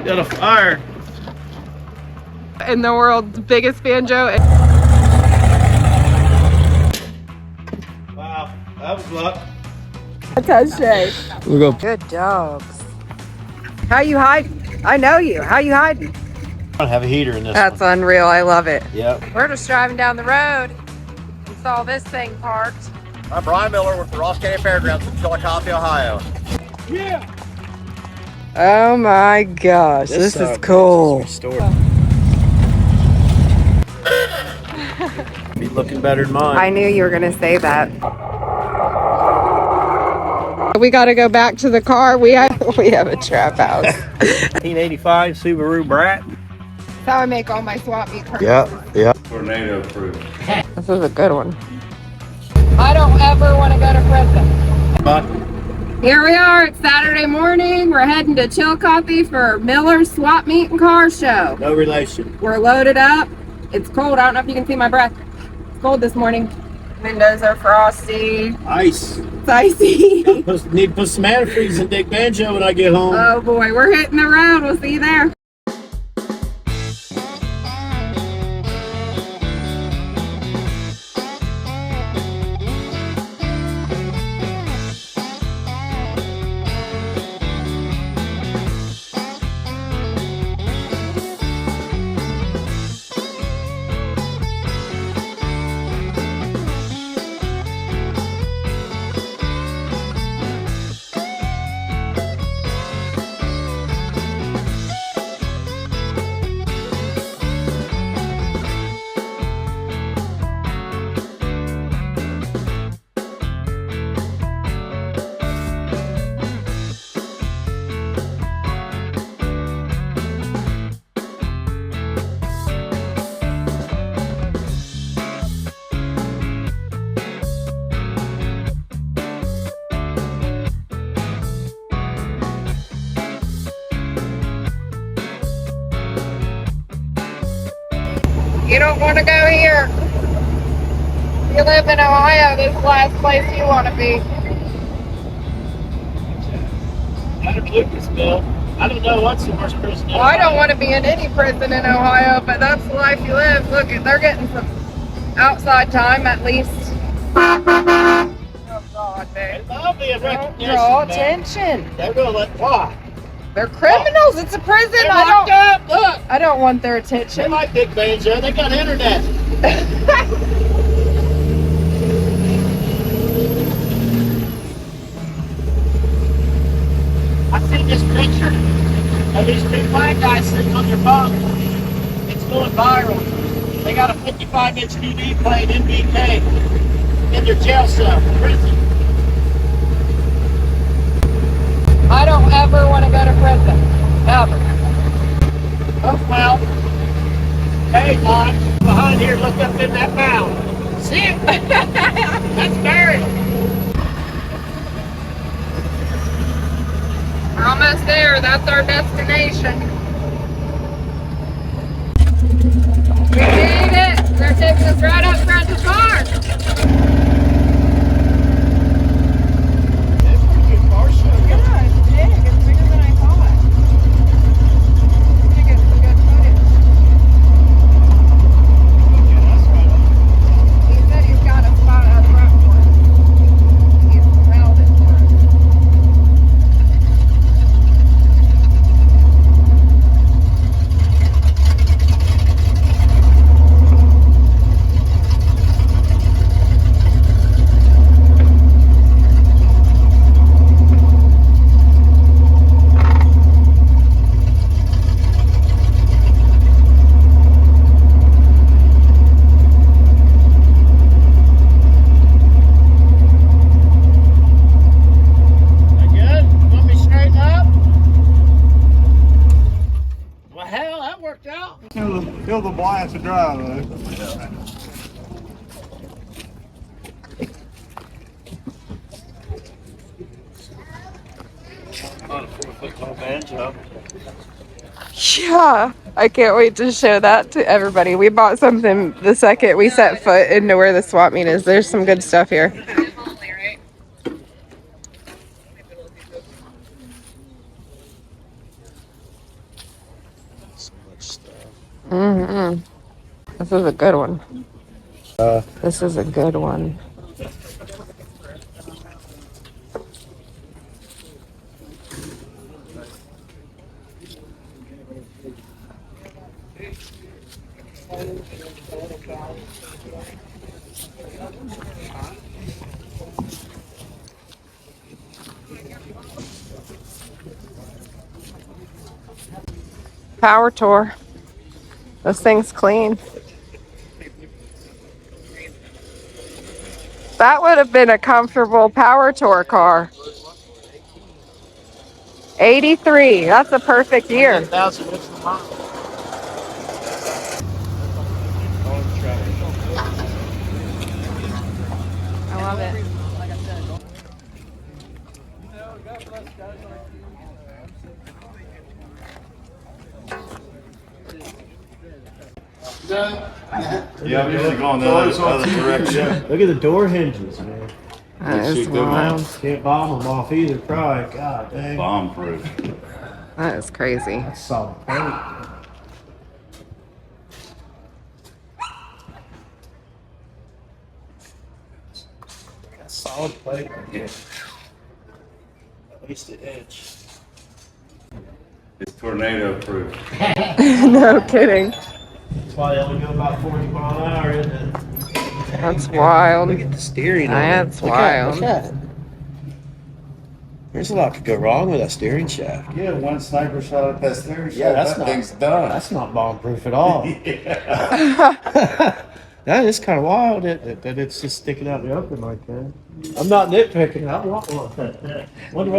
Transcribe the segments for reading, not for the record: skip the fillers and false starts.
Got a fire. In the world's biggest banjo. Wow, that was luck. Attache. We'll go. Good dogs. How you hiding? I know you. How you hiding? I don't have a heater in this That's one. unreal. I love it. Yep. We're just driving down the road and saw this thing parked. I'm Brian Miller with the Ross County Fairgrounds in Chillicothe, Ohio. Yeah. Oh my gosh, this is cool. Be looking better than mine. I knew you were gonna say that. We gotta go back to the car. We have a trap house. 1985 Subaru Brat. That's how I make all my swap meet purchases. Yeah. Tornado proof. This is a good one. I don't ever want to go to prison. Here we are. It's Saturday morning. We're heading to Chillicothe for Miller's Swap Meet and Car Show. No relation. We're loaded up. It's cold. I don't know if you can see my breath. It's cold this morning. Windows are frosty. Ice. It's icy. Need to put some antifreeze in Dick Banjo when I get home. Oh boy, we're hitting the road. We'll see you there. You don't want to go here. If you live in Ohio, this is the last place you want to be. Lucasville. I don't know what's the worst prison. Well, I don't want to be in any prison in Ohio, but that's the life you live. Look, they're getting some outside time at least. Oh God, They babe. love being Don't recognition. draw man. attention. They're gonna let why? They're criminals. It's a prison. They're locked up. Look, I don't want their they attention. like Dick Banjo. They got internet. I seen this picture of these two black guys sitting on their bunk. It's going viral. They got a 55-inch TV playing MBK in their jail cell, prison. I don't ever want to go to prison. Ever. Oh, well. Hey, Mike, behind here, look up in that mound. See it? That's buried. We're almost there. That's our destination. We made it. They're taking us right up front of the bar. That's a pretty good car show. Yeah, it's big. It's bigger than I thought. I think it's some good footage. He said he's got a spot out front for us. He's held it for us. That good? Want me to straighten up? Well, hell, that worked out. Feel the blast of drive, though. On a 4-foot tall banjo. Yeah, I can't wait to show that to everybody. We bought something the second we set foot into where the swap meet is. There's some good stuff here. Mm-hmm. This is a good one. This is a good one. Power tour. This thing's clean. That would have been a comfortable power tour car. 83. That's a perfect year. 10,000 minutes per mile. I love it. Yeah, I'm usually going the other direction. Look at the door hinges, man. That is Shoot them wild. off. Can't bomb them off either. Probably. God dang. Bomb proof. That is crazy. That's solid paint. That's solid plate right here. At least an inch. It's tornado proof. No kidding. That's why they only go about 40 mile an hour, isn't it? That's wild. Look at the steering. That's Look at- wild. look at it. There's a lot could go wrong with that steering shaft. Yeah, one sniper shot at that steering shaft. Yeah, that's that not- thing's done. That's not bomb proof at all. Yeah. That is kind of wild that it's just sticking out in the open like that. I'm not nitpicking. I want one. Wonder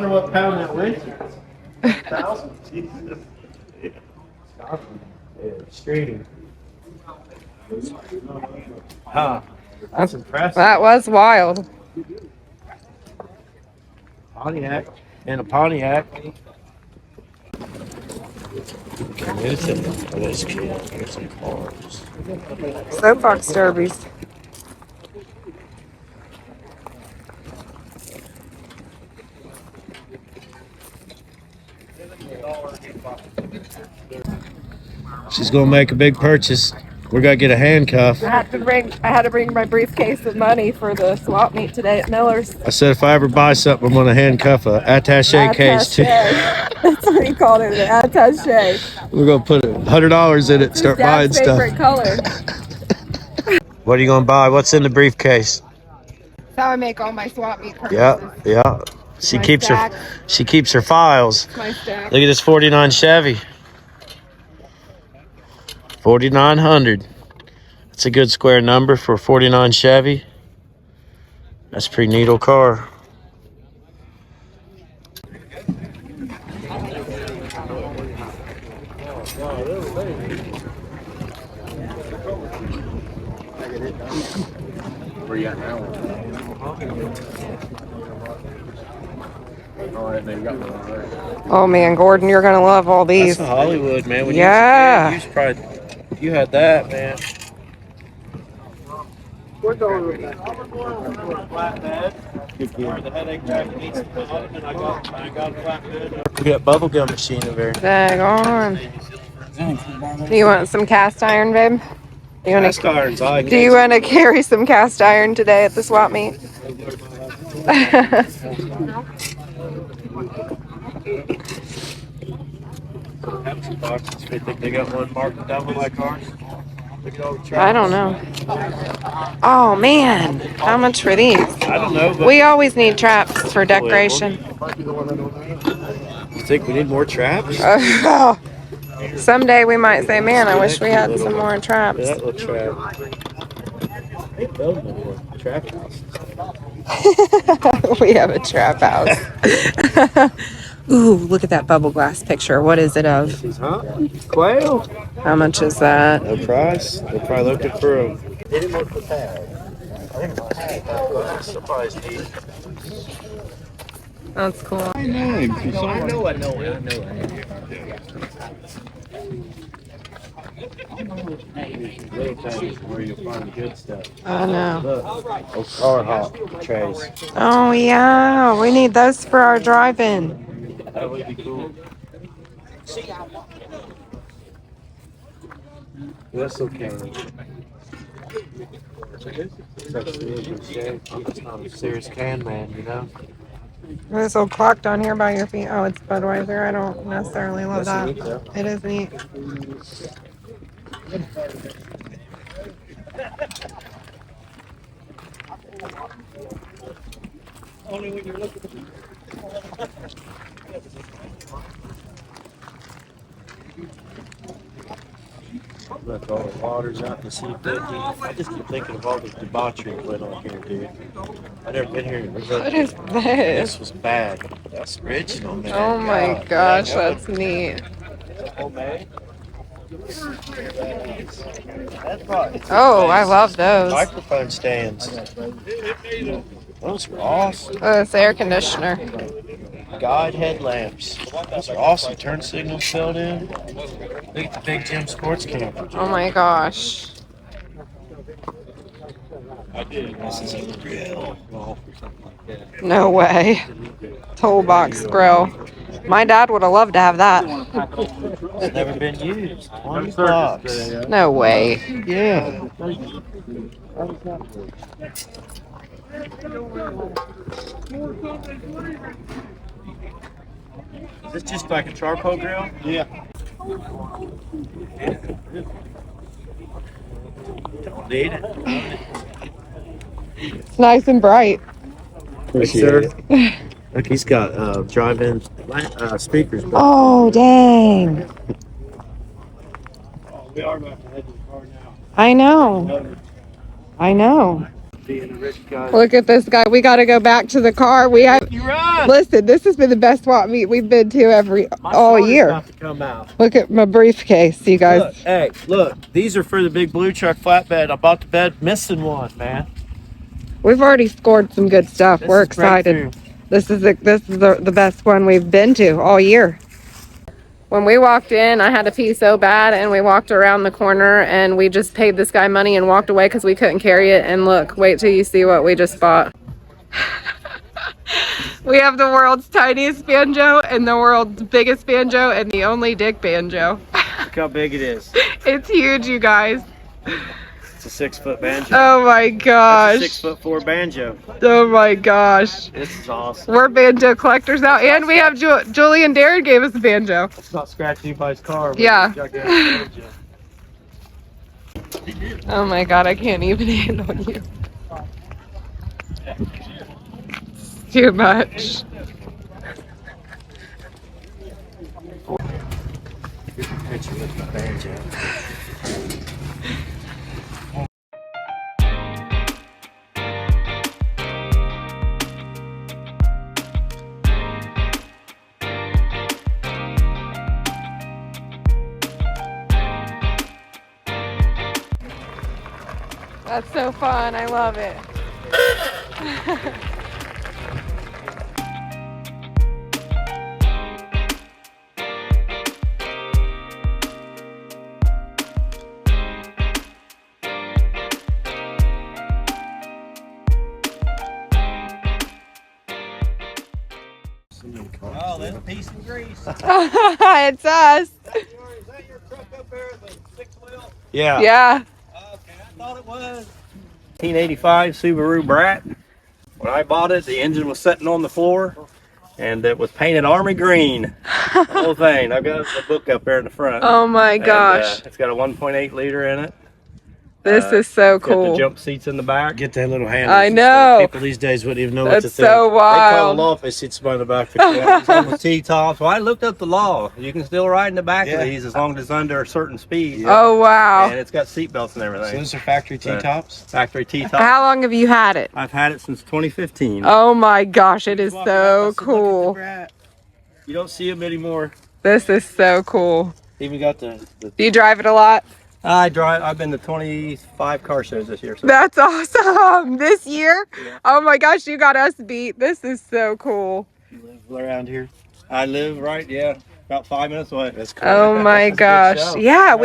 what pound that weighs. 1,000. Jesus. Yeah, screening. Huh. That's impressive. That was wild. Pontiac and a Pontiac. There's some cars. Soapbox derbies. She's gonna make a big purchase. We're gonna get a handcuff. I had to bring my briefcase of money for the swap meet today at Miller's. I said if I ever buy something, I'm gonna handcuff a attaché case too. That's what he called it, an attaché. We're gonna put $100 in it and start buying Dad's stuff. favorite color. What are you gonna buy? What's in the briefcase? That's how I make all my swap meet purchases. Yeah. She My keeps stack. her files. My stack. Look at this 49 Chevy. 4900. That's a good square number for a 49 Chevy. That's a pretty neat old car. Where you at now? All right, man, you got one already. Oh man, Gordon, you're gonna love all these. That's a Hollywood, man. When Yeah. you probably you had that, man. We're going with that. Flatbed. Where the headache jacket needs to come up, and I got a flatbed. We got bubblegum machine over there. Dang on. Do you want some cast iron, babe? You wanna, Cast irons, I do you want to carry some cast iron today at the swap meet? Pepsi boxes. You think they got one marked down with like ours? Look at all the I traps. don't know. Oh man, how much for these? I don't know, but We always need traps for decoration. you think we need more traps? Someday we might say, man, I wish we had some more traps. Yeah, that little trap. They build more trap houses. We have a trap house. Ooh, look at that bubble glass picture. What is it of? This is, huh? Quail. How much is that? No price. They're probably looking for a. That's cool. I know. Little towns where you'll find good stuff. I know. Look, old car hop trays. Oh yeah, we need those for our drive-in. That would be cool. That's okay. It's not a serious can man, you know? This little clock down here by your feet. Oh, it's Budweiser. I don't necessarily love That's that. neat, though. It is neat. Look, all the water's out to sea. I just keep thinking of all the debauchery that went on here, dude. I've never been here. What is This this? was bad. That's original, man. Oh my God, gosh, dang, that's neat. homemade. Oh, I love those. Microphone stands. Those are awesome. Oh, it's the air conditioner. Guide headlamps. Those are awesome. Turn signals filled in. Look at the Big Jim sports camper. Oh my gosh. This is a grill. No way. Toolbox grill. My dad would have loved to have that. It's never been used. 20 bucks. No way. Yeah. Is this just like a charcoal grill? Yeah. Don't need it. It's nice and bright. Sir. Look, he's got drive-in speakers. Oh, dang. We are about to head to the car now. I know. I know. Being a rich guy. Look at this guy. We got to go back to the car. We have. Listen, this has been the best swap meet we've been to all year. About to come out. Look at my briefcase, you guys. Look, hey, look. These are for the big blue truck flatbed. I bought the bed missing one, man. We've already scored some good stuff. This We're is excited. breakthrough. This is the best one we've been to all year. When we walked in, I had to pee so bad, and we walked around the corner, and we just paid this guy money and walked away because we couldn't carry it. And look, wait till you see what we just bought. We have the world's tiniest banjo and the world's biggest banjo and the only dick banjo. Look how big it is. It's huge, you guys. It's a 6-foot banjo. Oh my gosh. That's a 6'4" banjo. Oh my gosh. This is awesome. We're banjo collectors now, and we have Julie and Darren gave us a banjo. It's not scratching anybody's car. But Yeah. it's a gigantic banjo. Oh my god, I can't even handle you. It's too much. Here's a picture with my banjo. That's so fun. I love it. Oh, that's piece.n.grease. It's us. Is that your truck up there, the 6-wheel? Yeah. Yeah. Okay, I thought it was. 1985 Subaru Brat. When I bought it, the engine was sitting on the floor, and it was painted army green. The whole thing. I've got the book up there in the front. Oh my And, gosh. it's got a 1.8 liter in it. This is so Got the cool. jump seats in the back. Get that little handle. I know. People these days wouldn't even know what to That's think. so They call wild. them off. They sit somebody in the back of the car. It's on the T-tops. Well, I looked up the law. You can still ride in the back Yeah. of these as long as it's under a certain speed. Oh wow. And it's got seat belts and So everything. those are factory T-tops? Factory T-tops. How long have you had it? I've had it since 2015. Oh my gosh, it is Walking up, I so said, "Look at the cool. Brat." You don't see them anymore. This is so cool. Even got the Do you drive it a lot? I've been to 25 car shows this year. So. That's awesome. This year? Yeah. Oh my gosh, you got us beat. This is so cool. you live around here. I live right, yeah, about 5 minutes away. That's cool. Oh my That's a gosh. good show. Yeah.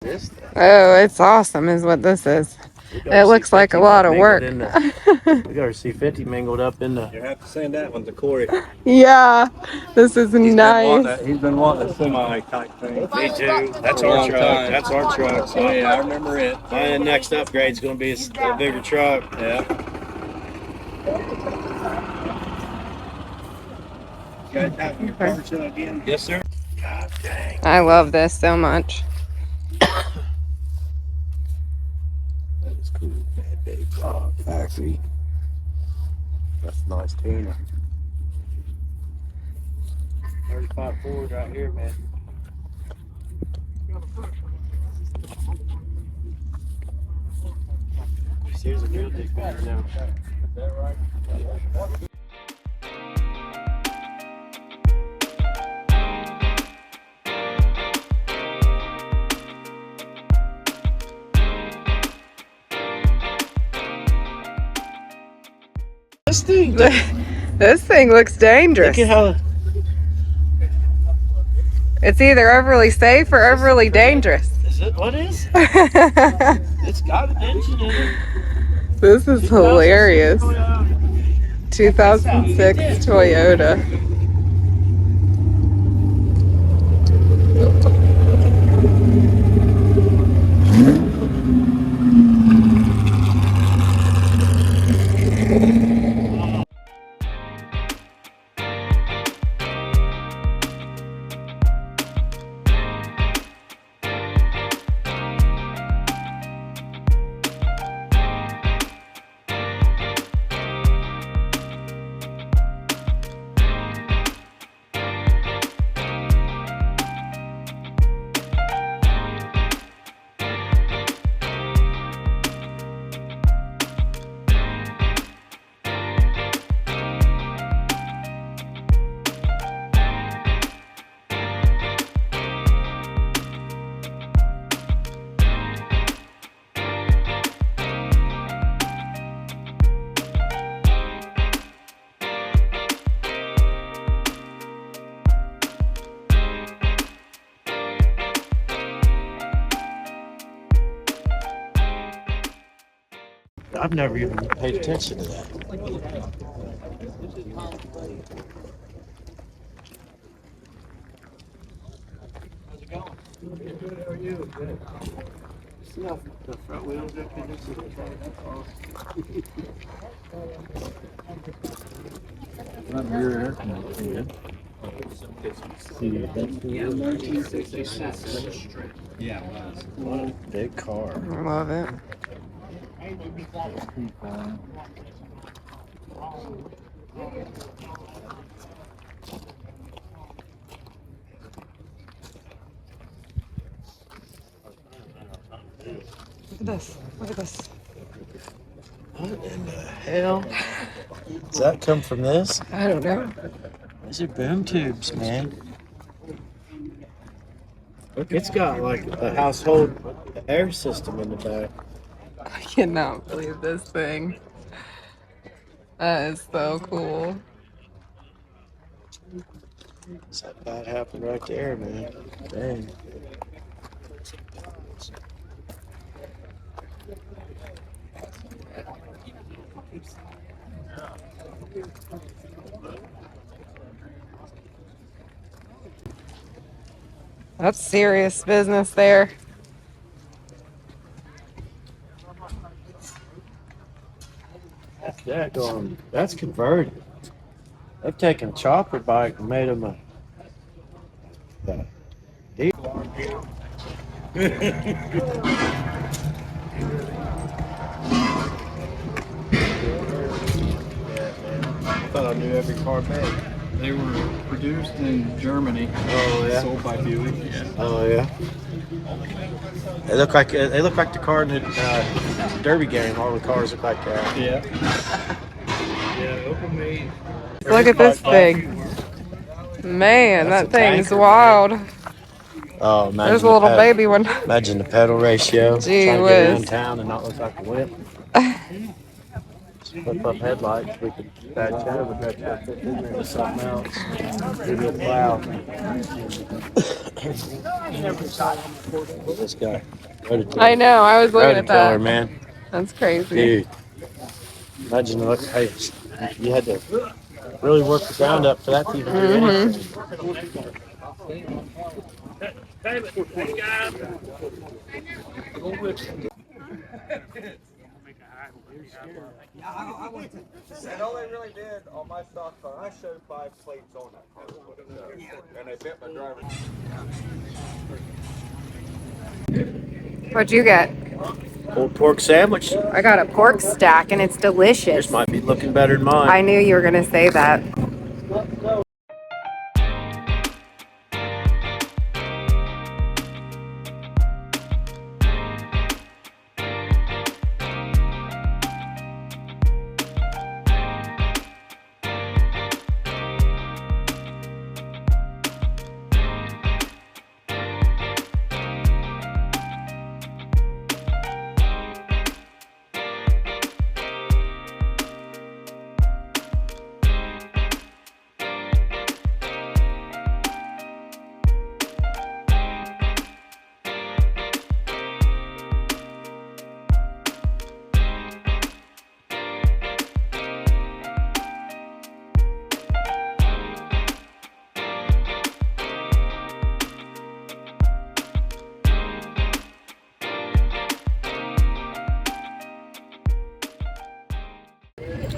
this thing. Oh, it's awesome is what this is. It looks like a lot of work. We got our C50 mingled up in the. You have to send that one to Corey. Yeah, this is nice. He's been wanting a semi type thing. Me too. That's For a our long truck. time. That's our truck. Oh yeah, I remember it. My next upgrade is going to be a bigger truck. Yeah. You guys have your car show again? Yes, sir. God dang. I love this so much. That is cool. Bad Day Vlog Factory. That's a nice tuner. 35 Ford right here, man. Here's a real big better now. Is that right? This thing. This thing looks dangerous. Look at how. It's either overly safe or overly dangerous. Is it? What is? It's got an engine in it. This is hilarious. 2006 Toyota. I've never even paid attention to that. How's it going? Good, how are you? Good. See how the front wheels up in this? Not rear air conditioning. Yeah, 1966. Yeah, it was. What a big car. I love it. Look at this. Look at this. What in the hell? Does that come from this? I don't know. These are boom tubes, man. Look, it's got like a household air system in the back. I cannot believe this thing. That is so cool. That happened right there, man. Dang. That's serious business there. That going, that's converted. They've taken a chopper bike and made them a. I thought I knew every car made. They were produced in Germany. Oh yeah. Sold by Buick. Yeah. Oh yeah. They look like the car in the Derby game. All the cars look like that. Yeah. Yeah. Open made. Look at this thing. Man, That's that a thing's tanker, wild. Oh, imagine There's a little baby one. Imagine the pedal ratio. Gee trying to whiz. get around town and not look like a whip. Flip up headlights, we could patch over, but that's fit in there with something else. Maybe a plow. This guy. I know. I was looking at Rototiller, that. man. That's crazy. Dude. Imagine look, hey, you had to really work the ground up for that to even do anything. And all they really did on my stock car, I showed 5 plates on that car. And they bent my driver. What'd you get? Pulled pork sandwich. I got a pork stack and it's delicious. Yours might be looking better than mine. I knew you were gonna say that.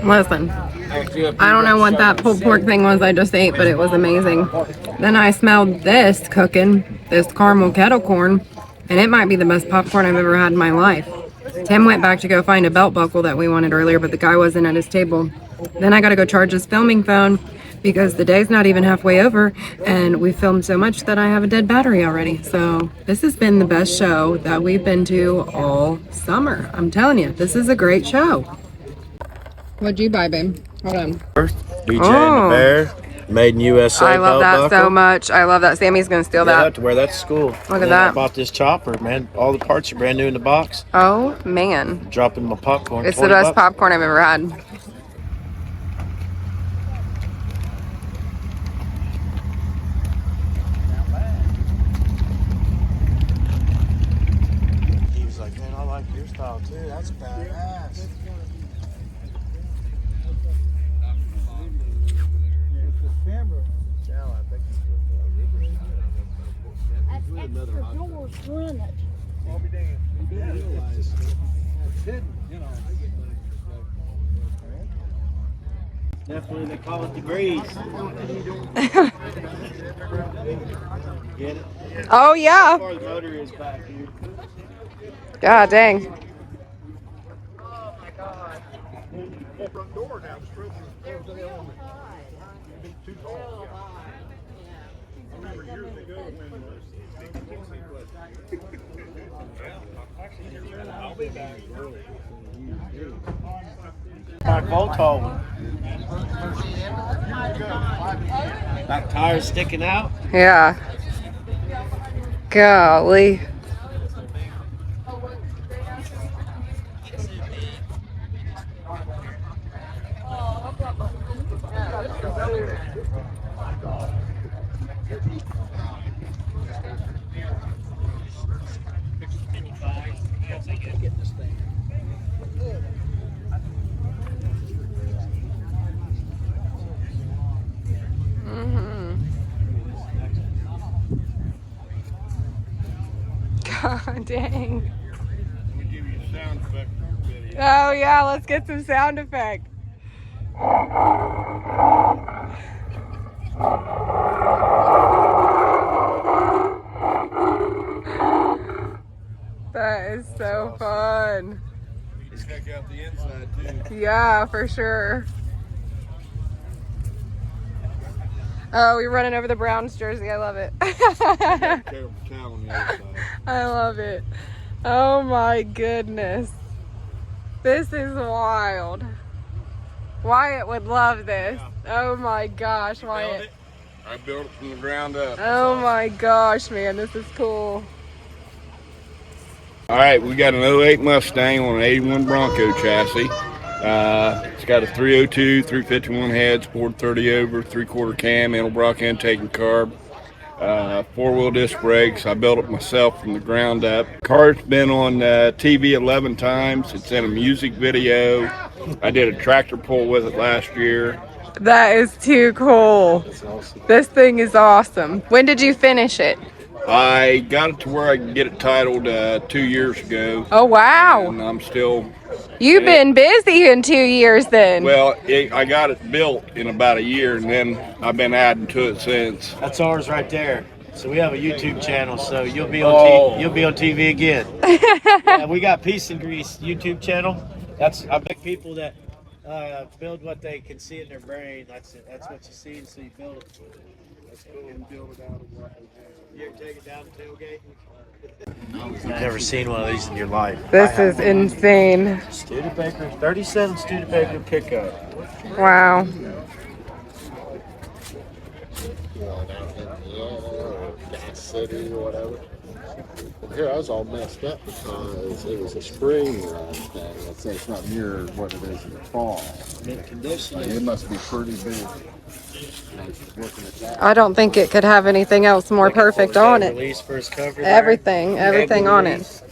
Listen, I don't know what that pulled pork thing was I just ate, but it was amazing. Then I smelled this cooking, this caramel kettle corn, and it might be the best popcorn I've ever had in my life. Tim went back to go find a belt buckle that we wanted earlier, but the guy wasn't at his table. Then I gotta go charge his filming phone because the day's not even halfway over and we filmed so much that I have a dead battery already. So this has been the best show that we've been to all summer. I'm telling you, this is a great show. What'd you buy, babe? Hold on. BJ and the Bear, made in USA. I love that buckle. so much. I love that. Sammy's gonna steal Yeah, I that. have to wear that to school. Look at that. I bought this chopper, man. All the parts are brand new in the box. Oh man. Dropping my popcorn. It's the best popcorn I've ever had. He was like, man, I like your style too. That's badass. Definitely, they call it the grease. Get it? Oh yeah. As far as the motor is back here. God dang. My Voltol one. Back tires sticking out. Yeah. Golly. God dang. Oh yeah, let's get some sound effect. That is so fun. Check out the inside too. Yeah, for sure. Oh, we're running over the Browns jersey. I love it. Terrible cow on the other side. I love it. Oh my goodness. This is wild. Wyatt would love this. Oh my gosh, Wyatt. I built it from the ground up. Oh my gosh, man, this is cool. All right, we got an 08 Mustang on an 81 Bronco chassis. It's got a 302, 351 head, sport 30 over, 3/4 cam, Edelbrock intake and carb, 4-wheel disc brakes. I built it myself from the ground up. Car's been on TV 11 times. It's in a music video. I did a tractor pull with it last year. That is too cool. This thing is awesome. When did you finish it? I got it to where I could get it titled 2 years ago. Oh, wow. And I'm still... You've been busy in 2 years then. Well, I got it built in about a year, and then I've been adding to it since. That's ours right there. So we have a YouTube channel, so you'll be on you'll be on TV again. Yeah, we got Piece.n.grease YouTube channel. I beg people that build what they can see in their brain. That's it. That's what you see, so you build it. Let's go and build it out of what we do. You ever take it down to tailgate? You've never seen one of these in your life. This is insane. Studebaker, 37 Studebaker pickup. Wow. Gas City or whatever. And here I was all messed up because it was a spring run thing. It's not near what it is in the fall. Mint condition. It must be pretty big. Looking at that. I don't think it could have anything else more perfect on it. Release first cover. Everything on it.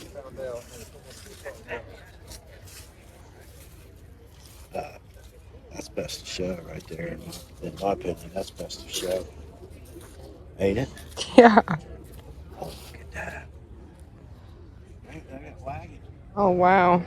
That's best of show right there. In my opinion, that's best of show. Ain't it? Yeah. Oh, look at that. Look at that wagon. Oh, wow.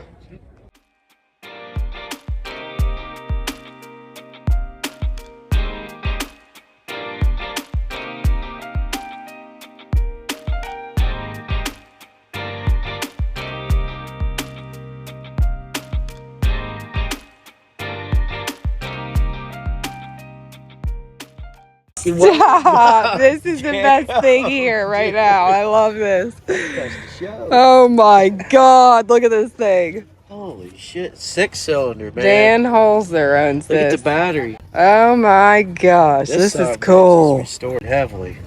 Stop. This is the best thing here right now. I love this. Oh my God. Look at this thing. Holy shit. 6-cylinder, man. Dan Holzer owns Look this. at the battery. Oh my gosh. This is Is cool. restored heavily.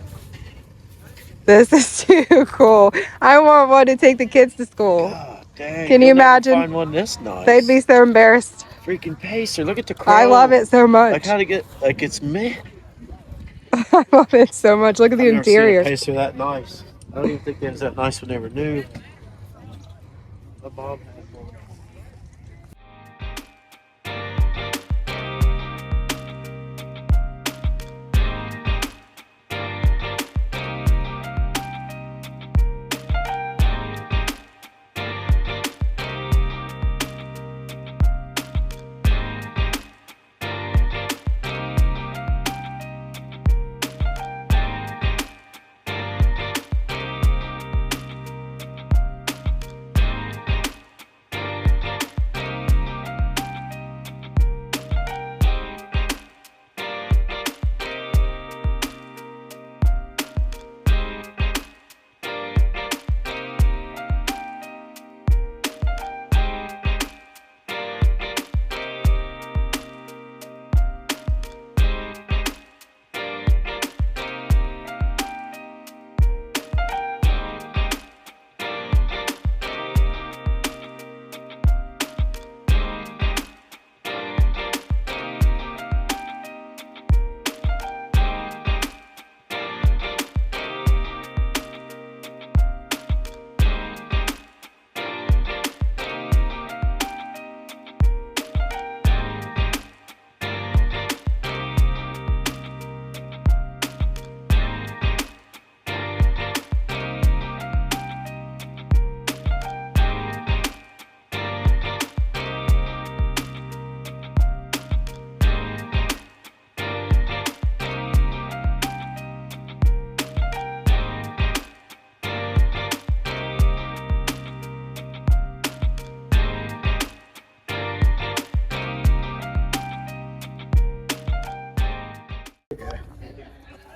This is too cool. I want one to take the kids to school. God dang. Can you You'll never imagine? Find one this nice. They'd be so embarrassed. Freaking Pacer. Look at the chrome. I love it so much. Like how to get, like it's me. I love it so much. Look at the I've never seen interior. a Pacer that nice. I don't even think they was that nice when they were new. My mom had one.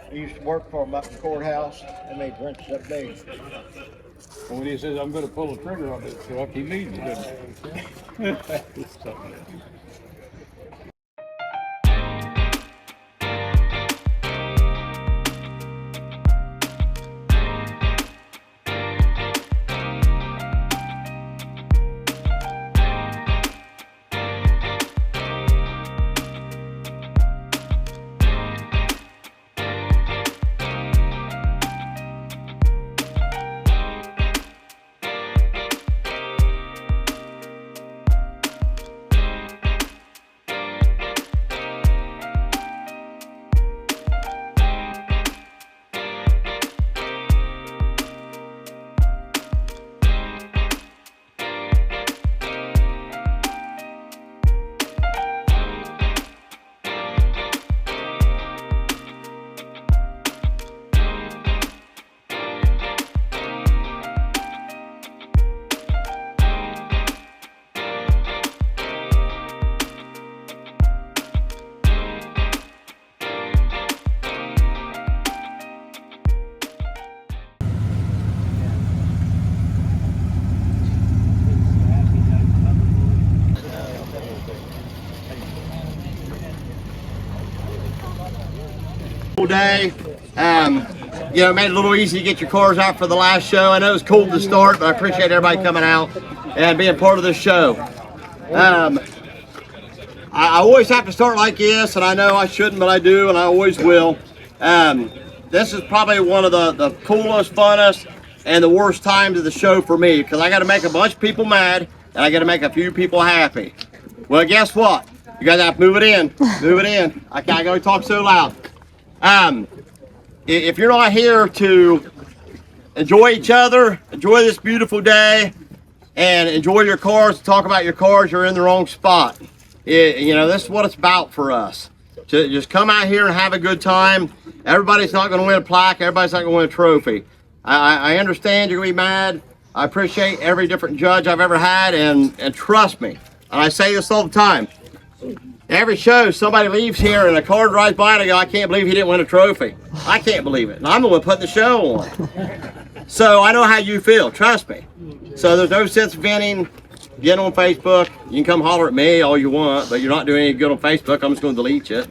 I used to work for him up in the courthouse. They made wrenches that big. And when he says, I'm going to pull the trigger on this truck, he means it. beautiful day. You know, made it a little easy to get your cars out for the last show. I know it was cold to start, but I appreciate everybody coming out and being part of this show. I always have to start like this, and I know I shouldn't, but I do, and I always will. This is probably one of the coolest, funnest, and the worst times of the show for me, because I got to make a bunch of people mad, and I got to make a few people happy. Well, guess what? You guys have to move it in. Move it in. I can't go talk so loud. If you're not here to enjoy each other, enjoy this beautiful day, and enjoy your cars, talk about your cars, you're in the wrong spot. You know, this is what it's about for us. To just come out here and have a good time. Everybody's not going to win a plaque. Everybody's not going to win a trophy. I understand you're going to be mad. I appreciate every different judge I've ever had, and trust me, and I say this all the time, every show somebody leaves here and a car drives by and I go, I can't believe he didn't win a trophy. I can't believe it. And I'm the one putting the show on. So I know how you feel, trust me. So there's no sense venting. Get on Facebook. You can come holler at me all you want, but you're not doing any good on Facebook. I'm just going to delete you.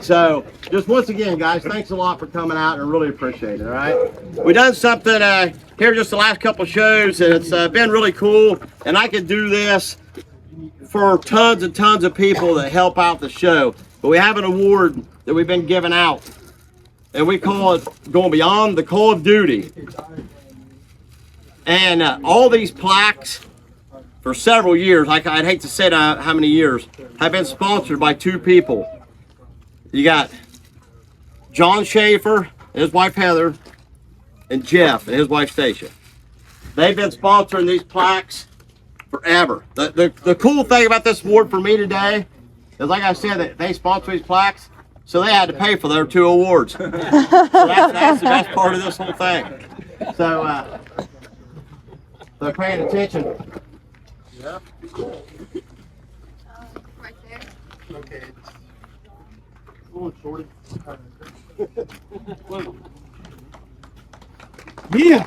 So just once again, guys, thanks a lot for coming out, and I really appreciate it. All right, we done something here just the last couple of shows, and it's been really cool. And I could do this for tons and tons of people that help out the show. But we have an award that we've been giving out, and we call it Going Beyond the Call of Duty. And all these plaques for several years, I'd hate to say how many years, have been sponsored by two people. You got John Schaefer and his wife Heather, and Jeff and his wife Stacia. They've been sponsoring these plaques forever. The cool thing about this award for me today is, like I said, that they sponsor these plaques, so they had to pay for their two awards. So that's the best part of this whole thing. So they're paying attention. Yeah. Right there. Okay. Come on, shorty. Yeah.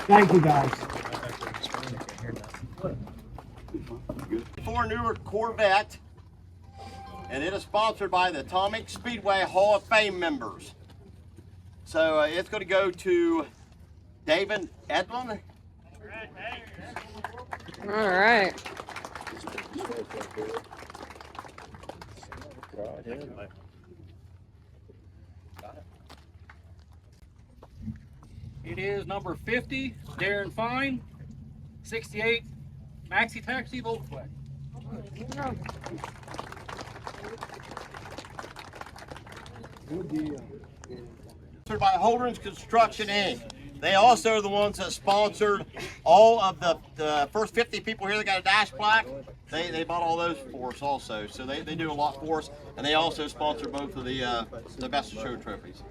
Thank you, guys. For Newark Corvette, and it is sponsored by the Atomic Speedway Hall of Fame members. So it's going to go to David Edlin. All right. It is number 50, Darren Fine, 68, Maxi Taxi Volkswagen. Sponsored by Holdren's Construction Inc. They also are the ones that sponsored all of the first 50 people here that got a dash plaque. They bought all those for us also, so they do a lot for us, and they also sponsor both of the Best of Show trophies.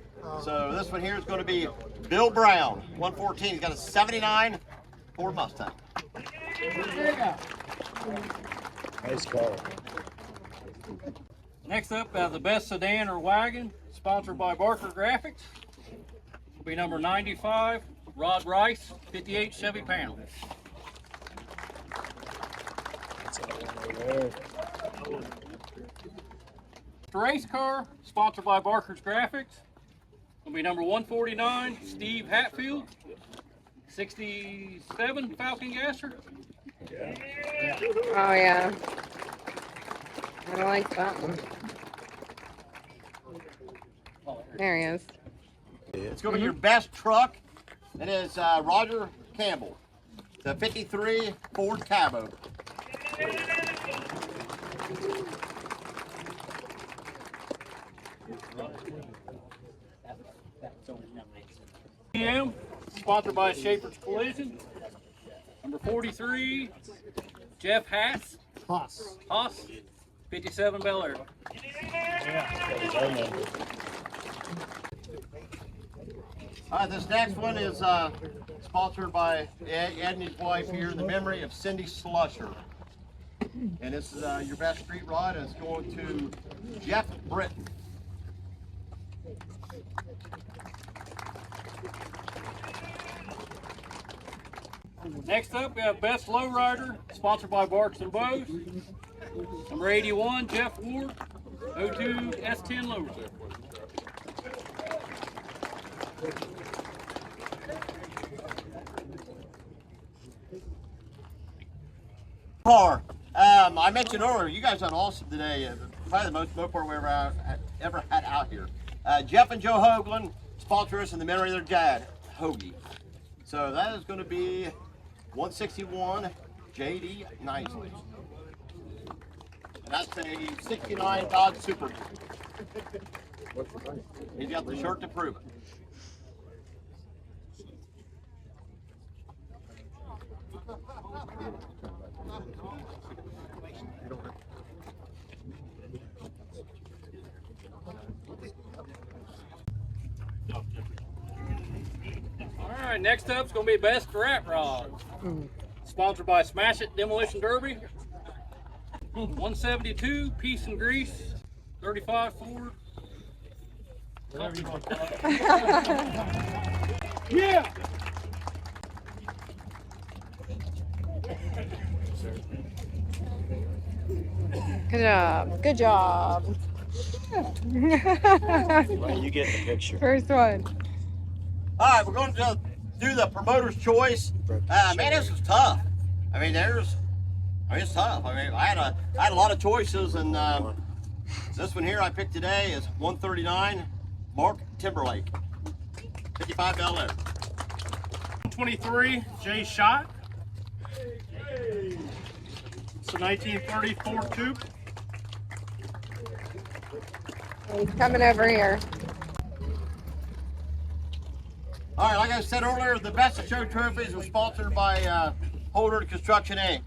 So this one here is going to be Bill Brown, 114. He's got a 79 Ford Mustang. Nice car. Next up, the best sedan or wagon, sponsored by Barker Graphics. Will be number 95, Rod Rice, 58 Chevy panel. The race car, sponsored by Barker's Graphics. Will be number 149, Steve Hatfield, 67 Falcon Gasser. Oh yeah. I like that one. There he is. It's going to be your best truck. It is Roger Campbell, the 53 Ford Cabo. PM, sponsored by Schaefer's Collision. Number 43, Jeff Haas, 57 Bel Air. All right, this next one is sponsored by Ed and his wife here in the memory of Cindy Slusher. And this is your best street rod, and it's going to Jeff Britton. Next up, we have Best Lowrider, sponsored by Barks and Bows. Number 81, Jeff Ward, 02 S10 lower. Car. I mentioned earlier, you guys done awesome today. Probably the most Mopar we ever had out here. Jeff and Joe Hoagland sponsor us in the memory of their dad, Hoagie. So that is going to be 161 JD Knisley. And that's a 69 Dodge Super. He's got the shirt to prove it. All right, next up is going to be Best Rat Rod. Sponsored by Smash It Demolition Derby. 172 piece.n.grease, 35 Ford. Yeah. Good job. Good job. Well, you get the picture. First one. All right, we're going to do the promoter's choice. Man, this is tough. I mean, it's tough. I mean, I had a lot of choices, and this one here I picked today is 139 Mark Timberlake, 55 Bel Air. 23 Jay Shot. It's a 1930 Ford Coupe. He's coming over here. All right, like I said earlier, the Best of Show trophies were sponsored by Holder Construction Inc.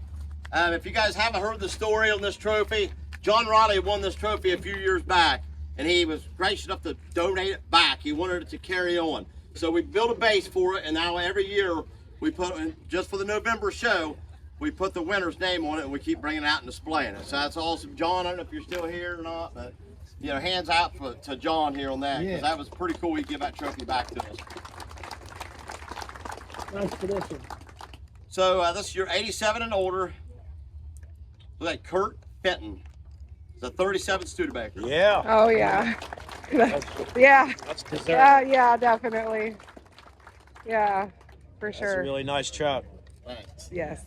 If you guys haven't heard the story on this trophy, John Riley won this trophy a few years back, and he was gracious enough to donate it back. He wanted it to carry on. So we built a base for it, and now every year we put, just for the November show, we put the winner's name on it, and we keep bringing it out and displaying it. So that's awesome. John, I don't know if you're still here or not, but you know, hands out to John here on that, because that was pretty cool. He give that trophy back to us. Nice tradition. So this is your 87 and older. Look at Kurt Fenton, the 37 Studebaker. Yeah. Oh yeah. Yeah. That's deserved. Yeah, definitely. Yeah, for That's a sure. really nice truck. Thanks. Yes.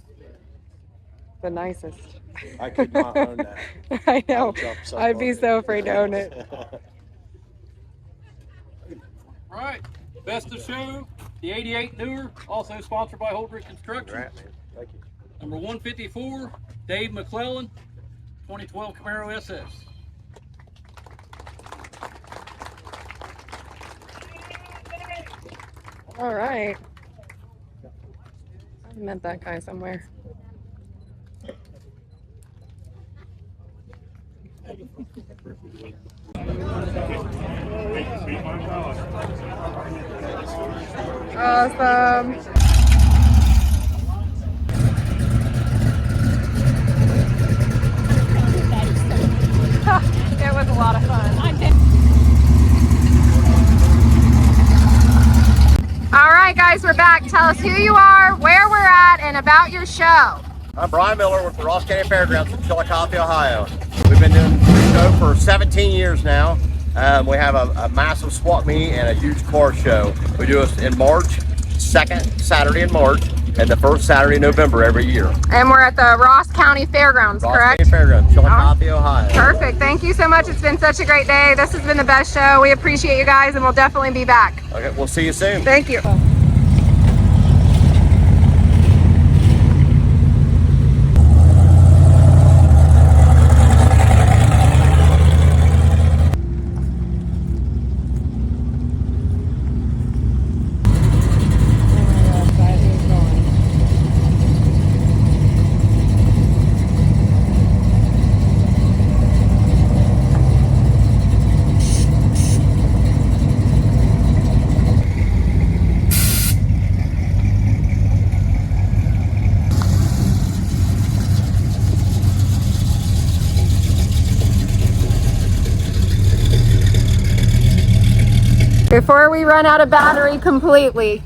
The nicest. I could not own that. I know. Jump so I'd be hard. so afraid to own it. Right, Best of Show, the 88 newer, also sponsored by Holdridge Construction. Right, man. Thank you. Number 154, Dave McClellan, 2012 Camaro SS. All right. I met that guy somewhere. Awesome. It was a lot of fun. All right, guys, we're back. Tell us who you are, where we're at, and about your show. I'm Brian Miller with the Ross County Fairgrounds in Chillicothe, Ohio. We've been doing the show for 17 years now. We have a massive swap meet and a huge car show. We do it in March, second Saturday in March, and the first Saturday in November every year. And we're at the Ross County Fairgrounds, Ross correct? County Fairgrounds, Chillicothe, Ohio. Perfect. Thank you so much. It's been such a great day. This has been the best show. We appreciate you guys, and we'll definitely be back. Okay, we'll see you soon. Thank you. Before we run out of battery completely,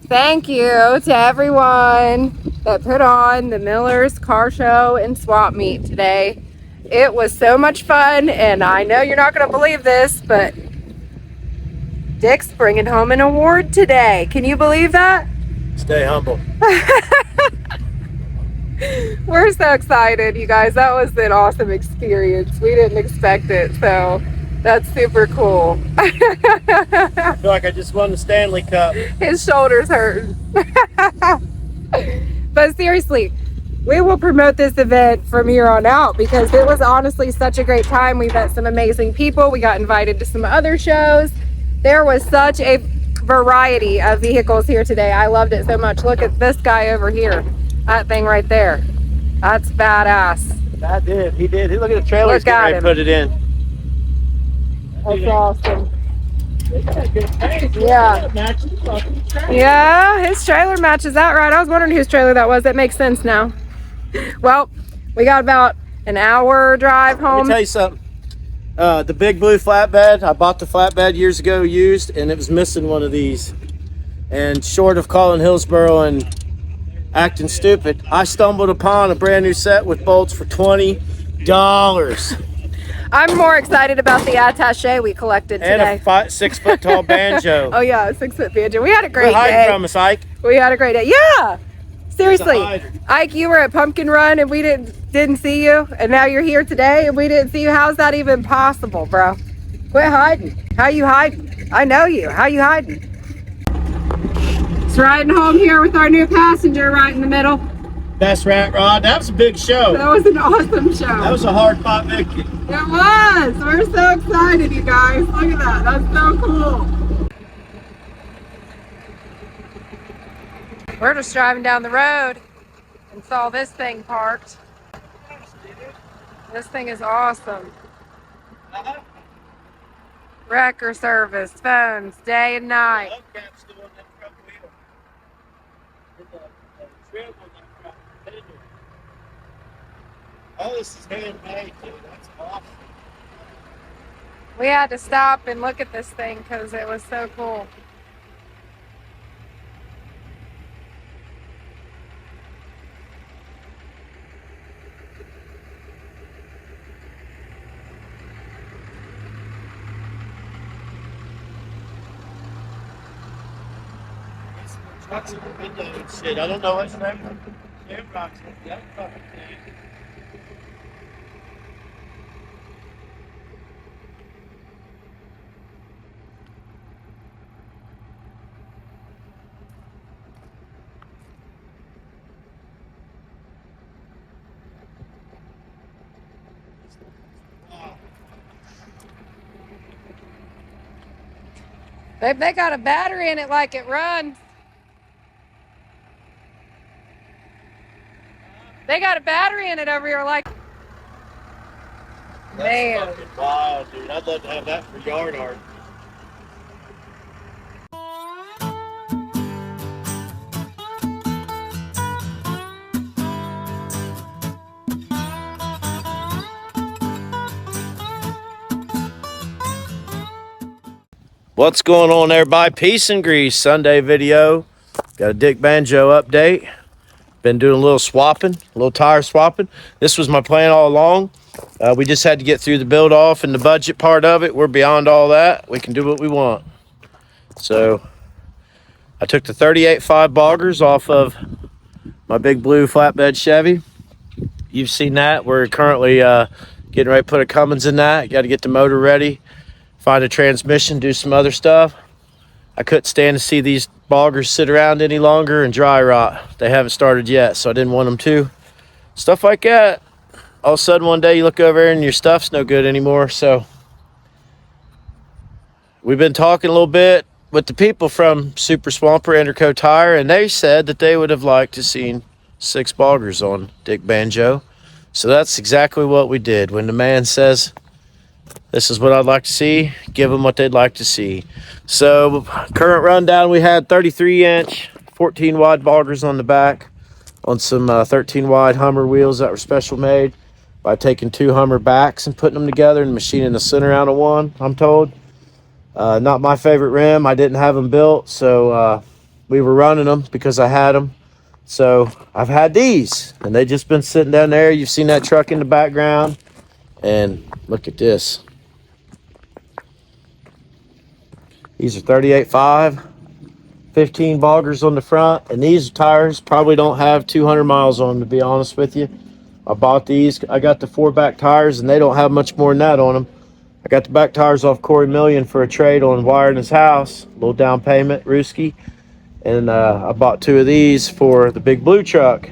thank you to everyone that put on the Miller's Car Show and Swap Meet today. It was so much fun, and I know you're not going to believe this, but Dick's bringing home an award today. Can you believe that? Stay humble. We're so excited, you guys. That was an awesome experience. We didn't expect it, so that's super cool. I feel like I just won the Stanley Cup. His shoulders hurt. But seriously, we will promote this event from here on out because it was honestly such a great time. We met some amazing people. We got invited to some other shows. There was such a variety of vehicles here today. I loved it so much. Look at this guy over here. That thing right there. That's badass. I did. He did. Look at the trailer. He's getting ready to put it in. That's awesome. Yeah. Yeah, his trailer matches that, right? I was wondering whose trailer that was. That makes sense now. Well, we got about an hour drive home. Let me tell you something. The big blue flatbed, I bought the flatbed years ago used, and it was missing one of these. And short of calling Hillsboro and acting stupid, I stumbled upon a brand new set with bolts for $20. I'm more excited about the attaché we collected today. And a 6 foot tall banjo. Oh yeah, a 6 foot banjo. We had a great We're hiding day. from us, Ike. We had a great day. Yeah. Seriously, There's a Ike, you were at Pumpkin Run and we didn't see you, and now you're here today and we didn't see you. How's that even possible, bro? Quit hiding. How you hiding? I know you. How you hiding? It's riding home here with our new passenger right in the middle. Best rat rod. That was a big show. That was an awesome show. That was a hard fought victory. It was. We're so excited, you guys. Look at that. That's so cool. We're just driving down the road and saw this thing parked. This thing is awesome. Wrecker service, phones, day and night. All this is handmade, dude. That's awesome. We had to stop and look at this thing because it was so cool. Trucks in the window and shit. I don't know what's name. Airbox. That fucking thing. They got a battery in it like it runs. They got a battery in it over here like. Man. That's fucking wild, dude. I'd love to have that for yard art. What's going on, everybody? Piece and Grease Sunday video. Got a Dick Banjo update. Been doing a little swapping, a little tire swapping. This was my plan all along. We just had to get through the build off and the budget part of it. We're beyond all that. We can do what we want. So I took the 38.5 boggers off of my big blue flatbed Chevy. You've seen that. We're currently getting ready to put a Cummins in that. Got to get the motor ready, find a transmission, do some other stuff. I couldn't stand to see these boggers sit around any longer and dry rot. They haven't started yet, so I didn't want them to. Stuff like that. All of a sudden one day you look over and your stuff's no good anymore. So we've been talking a little bit with the people from Super Swamper Interco Tire, and they said that they would have liked to seen 6 boggers on Dick Banjo. So that's exactly what we did. When the man says, this is what I'd like to see, give them what they'd like to see. So current rundown, we had 33-inch, 14-wide boggers on the back on some 13-wide Hummer wheels that were special made by taking 2 Hummer backs and putting them together and machining the center out of one, I'm told. Not my favorite rim. I didn't have them built, so we were running them because I had them. So I've had these, and they just been sitting down there. You've seen that truck in the background, and look at this. These are 38.5, 15 boggers on the front, and these tires probably don't have 200 miles on them, to be honest with you. I bought these. I got the 4 back tires, and they don't have much more than that on them. I got the back tires off Corey Million for a trade on wiring his house, a little down payment, Ruski. And I bought 2 of these for the big blue truck.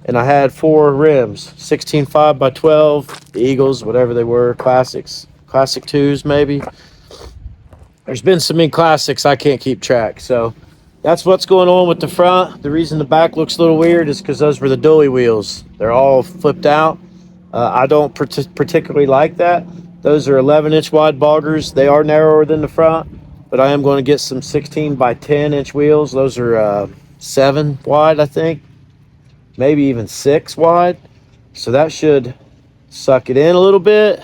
And I had 4 rims, 16 5x12, the Eagles, whatever they were, classics, classic 2s maybe. There's been so many classics I can't keep track. So that's what's going on with the front. The reason the back looks a little weird is because those were the dually wheels. They're all flipped out. I don't particularly like that. Those are 11-inch wide boggers. They are narrower than the front, but I am going to get some 16 by 10-inch wheels. Those are 7 wide, I think, maybe even 6 wide. So that should suck it in a little bit,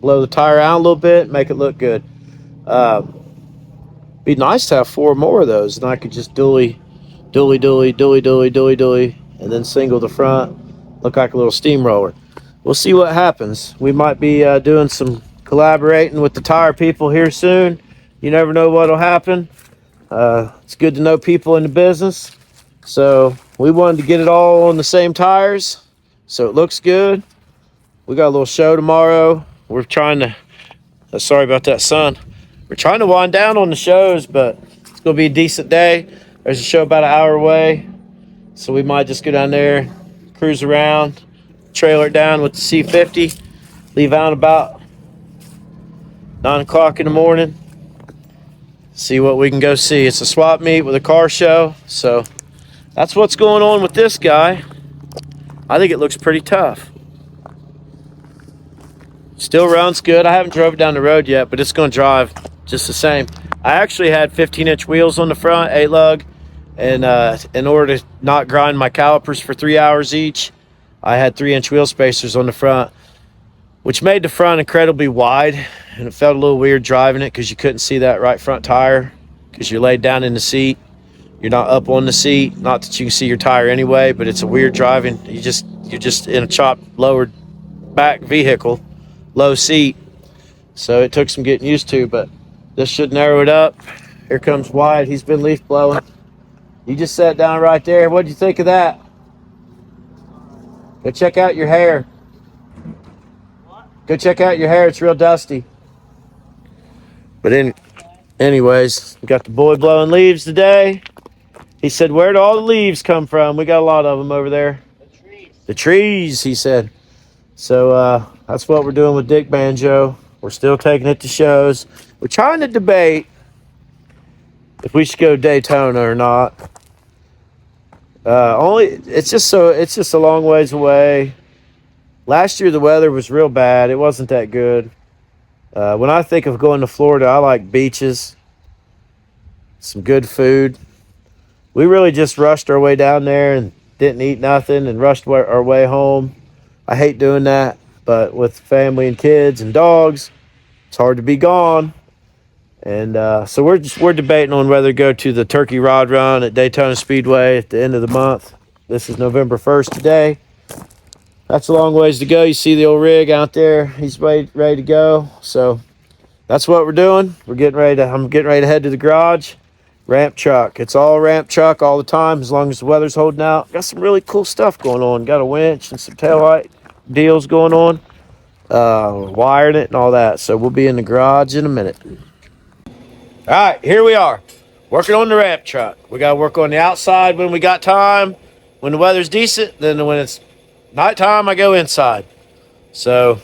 blow the tire out a little bit, make it look good. Be nice to have 4 more of those, and I could just dually, and then single the front, look like a little steamroller. We'll see what happens. We might be doing some collaborating with the tire people here soon. You never know what'll happen. It's good to know people in the business. So we wanted to get it all on the same tires, so it looks good. We got a little show tomorrow. We're trying to, sorry about that, son. We're trying to wind down on the shows, but it's going to be a decent day. There's a show about an hour away, so we might just go down there, cruise around, trailer it down with the C50, leave out about 9 o'clock in the morning, see what we can go see. It's a swap meet with a car show, so that's what's going on with this guy. I think it looks pretty tough. Still runs good. I haven't drove it down the road yet, but it's going to drive just the same. I actually had 15-inch wheels on the front, 8-lug, and in order to not grind my calipers for 3 hours each, I had 3-inch wheel spacers on the front, which made the front incredibly wide, and it felt a little weird driving it because you couldn't see that right front tire because you're laid down in the seat. You're not up on the seat. Not that you can see your tire anyway, but it's a weird driving. You're just in a chopped, lowered back vehicle, low seat. So it took some getting used to, but this should narrow it up. Here comes Wyatt. He's been leaf blowing. You just sat down right there. What'd you think of that? Go check out your hair. Go check out your hair. It's real dusty. But anyways, we got the boy blowing leaves today. He said, where do all the leaves come from? We got a lot of them over there. The trees, he said. So that's what we're doing with Dick Banjo. We're still taking it to shows. We're trying to debate if we should go Daytona or not. It's just a long ways away. Last year the weather was real bad. It wasn't that good. When I think of going to Florida, I like beaches, some good food. We really just rushed our way down there and didn't eat nothing and rushed our way home. I hate doing that, but with family and kids and dogs, it's hard to be gone. And so we're debating on whether to go to the Turkey Rod Run at Daytona Speedway at the end of the month. This is November 1st today. That's a long ways to go. You see the old rig out there. He's ready to go. So that's what we're doing. I'm getting ready to head to the garage. Ramp truck. It's all ramp truck all the time as long as the weather's holding out. Got some really cool stuff going on. Got a winch and some taillight deals going on. Wiring it and all that. So we'll be in the garage in a minute. All right, here we are. Working on the ramp truck. We got to work on the outside when we got time. When the weather's decent, then when it's nighttime, I go inside. So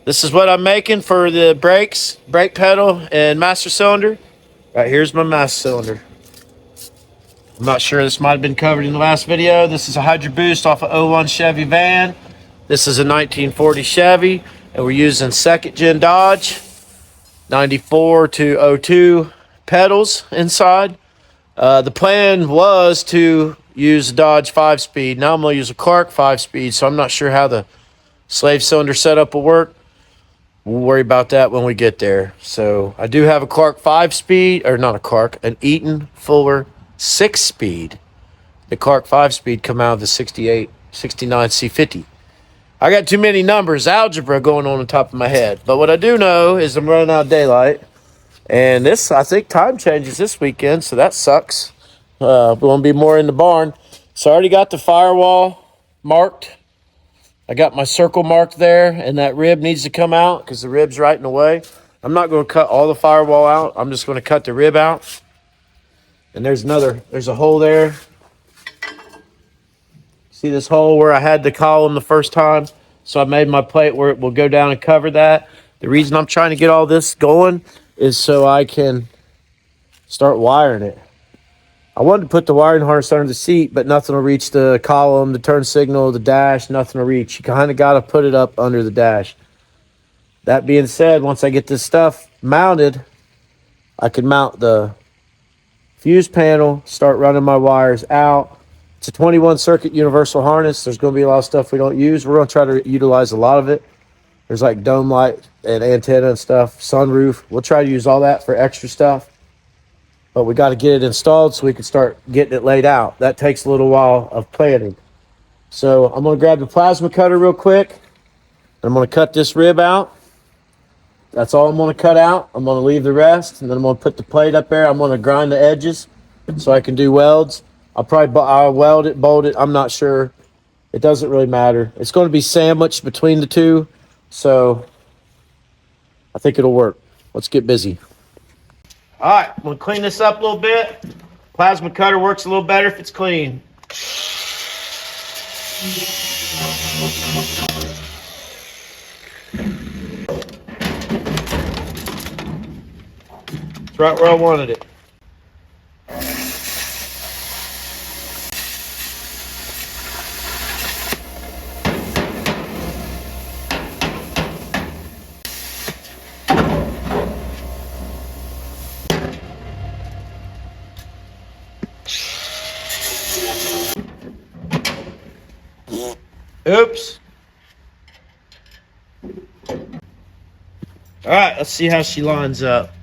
this is what I'm making for the brakes, brake pedal, and master cylinder. Right, here's my master cylinder. I'm not sure, this might have been covered in the last video. This is a Hydro Boost off a 01 Chevy van. This is a 1940 Chevy, and we're using second gen Dodge, 94 to 02 pedals inside. The plan was to use a Dodge 5-speed. Now I'm going to use a Clark 5-speed, so I'm not sure how the slave cylinder setup will work. We'll worry about that when we get there. So I do have a Clark 5-speed, or not a Clark, an Eaton Fuller 6-speed. the Clark 5-speed come out of the 69 C50. I got too many numbers, algebra going on top of my head. But what I do know is I'm running out of daylight. And this, I think, time changes this weekend, so that sucks. We're going to be more in the barn. So I already got the firewall marked. I got my circle marked there, and that rib needs to come out because the rib's right in the way. I'm not going to cut all the firewall out. I'm just going to cut the rib out. And there's a hole there. See this hole where I had the column the first time? So I made my plate where it will go down and cover that. The reason I'm trying to get all this going is so I can start wiring it. I wanted to put the wiring harness under the seat, but nothing will reach the column, the turn signal, the dash, nothing will reach. You kind of got to put it up under the dash. That being said, once I get this stuff mounted, I can mount the fuse panel, start running my wires out. It's a 21 circuit universal harness. There's going to be a lot of stuff we don't use. We're going to try to utilize a lot of it. There's like dome light and antenna and stuff, sunroof. We'll try to use all that for extra stuff. But we got to get it installed so we can start getting it laid out. That takes a little while of planning. So I'm going to grab the plasma cutter real quick. I'm going to cut this rib out. That's all I'm going to cut out. I'm going to leave the rest, and then I'm going to put the plate up there. I'm going to grind the edges so I can do welds. I'll weld it, bolt it. I'm not sure. It doesn't really matter. It's going to be sandwiched between the two, so I think it'll work. Let's get busy. All right, I'm going to clean this up a little bit. Plasma cutter works a little better if it's clean. It's right where I wanted it. Oops. All right, let's see how she lines up.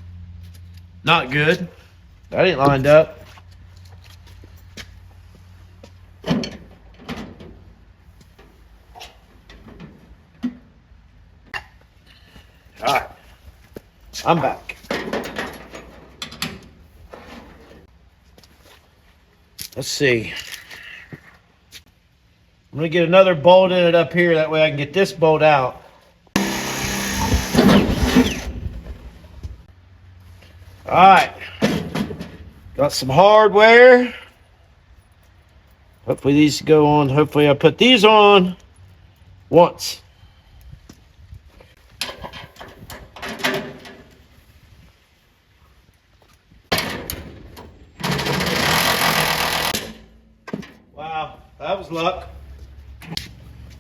Not good. That ain't lined up. All right, I'm back. Let's see. I'm going to get another bolt in it up here. That way I can get this bolt out. All right. Got some hardware. Hopefully these go on. Hopefully I put these on once. Wow, that was luck.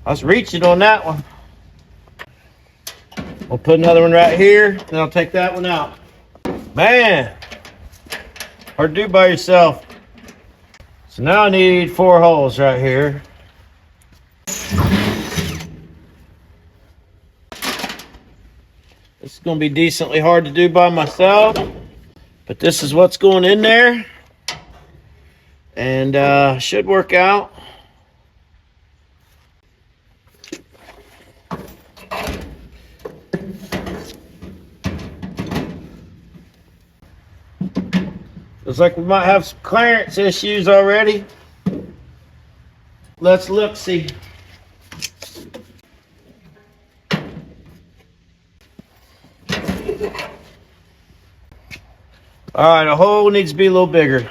I was reaching on that one. I'll put another one right here, and I'll take that one out. Man, hard to do by yourself. So now I need 4 holes right here. This is going to be decently hard to do by myself, but this is what's going in there, and should work out. Looks like we might have some clearance issues already. Let's look, see. All right, a hole needs to be a little bigger.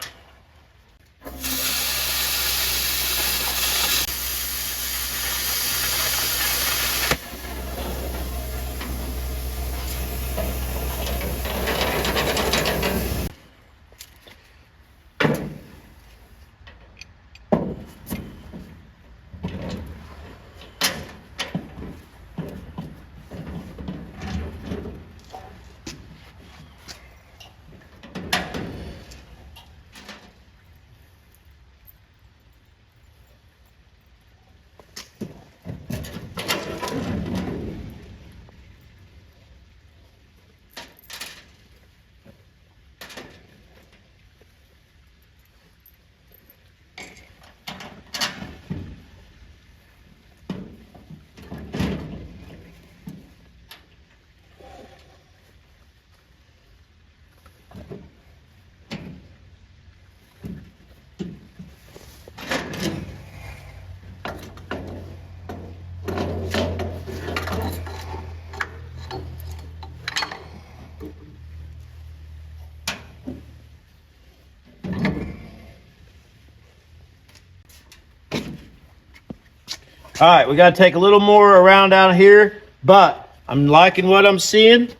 All right, we got to take a little more around out here, but I'm liking what I'm seeing.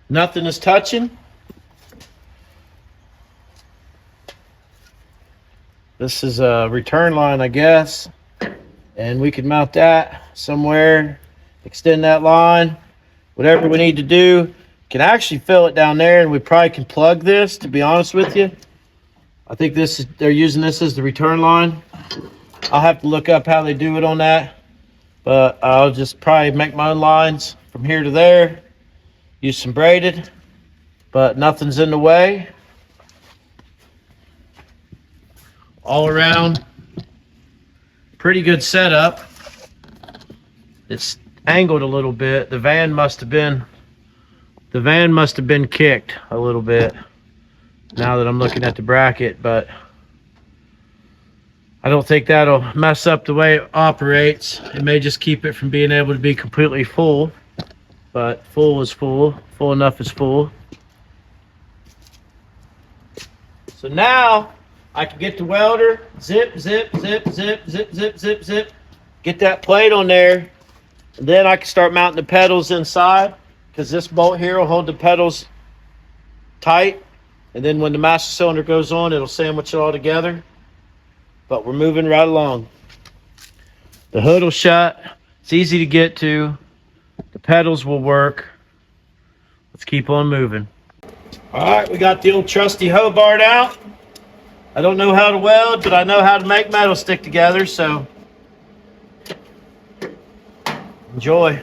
Nothing is touching. This is a return line, I guess, and we could mount that somewhere, extend that line, whatever we need to do. Can actually fill it down there, and we probably can plug this, to be honest with you. I think they're using this as the return line. I'll have to look up how they do it on that, but I'll just probably make my own lines from here to there, use some braided, but nothing's in the way. All around, pretty good setup. It's angled a little bit. The van must have been kicked a little bit now that I'm looking at the bracket, but I don't think that'll mess up the way it operates. It may just keep it from being able to be completely full, but full is full. Full enough is full. So now I can get the welder, zip, zip, zip, zip, zip, zip, zip, zip, get that plate on there, and then I can start mounting the pedals inside, because this bolt here will hold the pedals tight, and then when the master cylinder goes on, it'll sandwich it all together. But we're moving right along. The hood will shut. It's easy to get to. The pedals will work. Let's keep on moving. All right, we got the old trusty Hobart out. I don't know how to weld, but I know how to make metal stick together, so enjoy.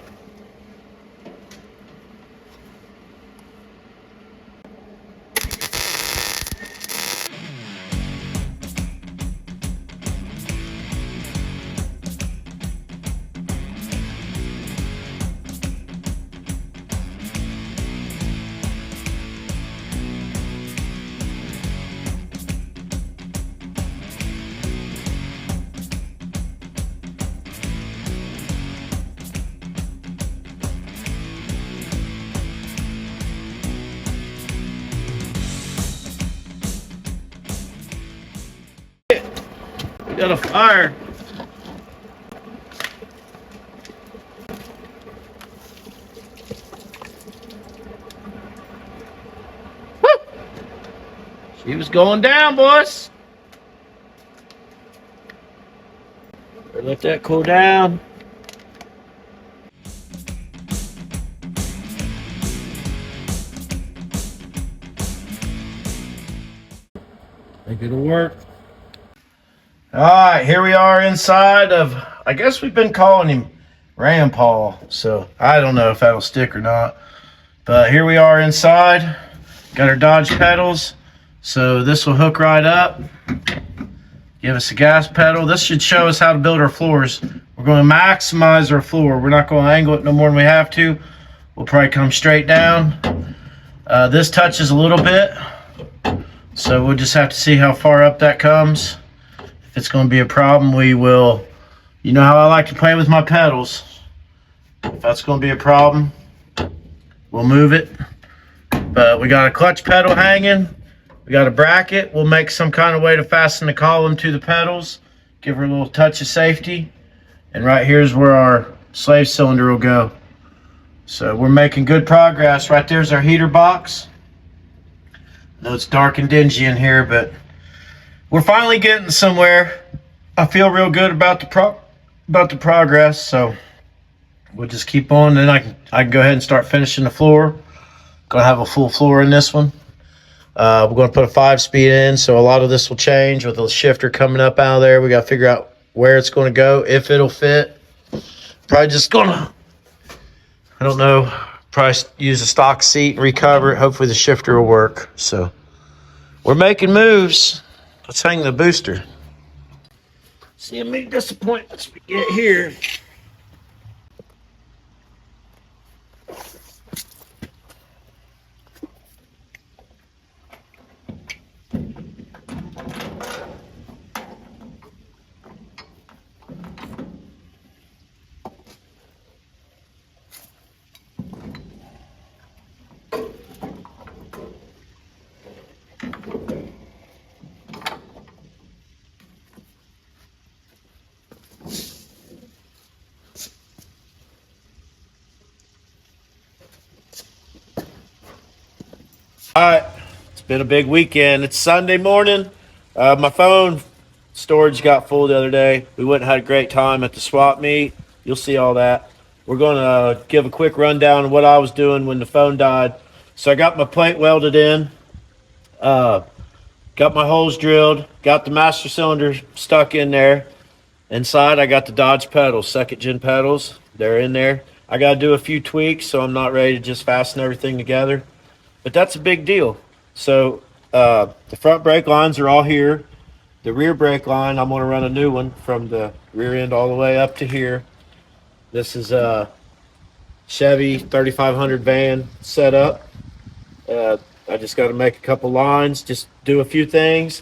Got a fire. Woo! She was going down, boys. Better let that cool down. Think it'll work. All right, here we are inside of, I guess we've been calling him Rampaul, so I don't know if that'll stick or not. But here we are inside. Got our Dodge pedals, so this will hook right up. Give us a gas pedal. This should show us how to build our floors. We're going to maximize our floor. We're not going to angle it no more than we have to. We'll probably come straight down. This touches a little bit, so we'll just have to see how far up that comes. If it's going to be a problem, we will, you know how I like to play with my pedals. If that's going to be a problem, we'll move it. But we got a clutch pedal hanging. We got a bracket. We'll make some kind of way to fasten the column to the pedals. Give her a little touch of safety. And right here's where our slave cylinder will go. So we're making good progress. Right there's our heater box. I know it's dark and dingy in here, but we're finally getting somewhere. I feel real good about the progress, so we'll just keep on. Then I can go ahead and start finishing the floor. Gonna have a full floor in this one. We're gonna put a 5-speed in, so a lot of this will change with the shifter coming up out of there. We gotta figure out where it's gonna go, if it'll fit. Probably just gonna, I don't know, probably use a stock seat and recover it. Hopefully the shifter will work. So we're making moves. Let's hang the booster. See how many disappointments we get here. All right, it's been a big weekend. It's Sunday morning. My phone storage got full the other day. We went and had a great time at the swap meet. You'll see all that. We're going to give a quick rundown of what I was doing when the phone died. So I got my plate welded in, got my holes drilled, got the master cylinder stuck in there. Inside, I got the Dodge pedals, second gen pedals. They're in there. I got to do a few tweaks, so I'm not ready to just fasten everything together. But that's a big deal. So the front brake lines are all here. The rear brake line, I'm going to run a new one from the rear end all the way up to here. This is a Chevy 3500 van setup. I just got to make a couple lines, just do a few things.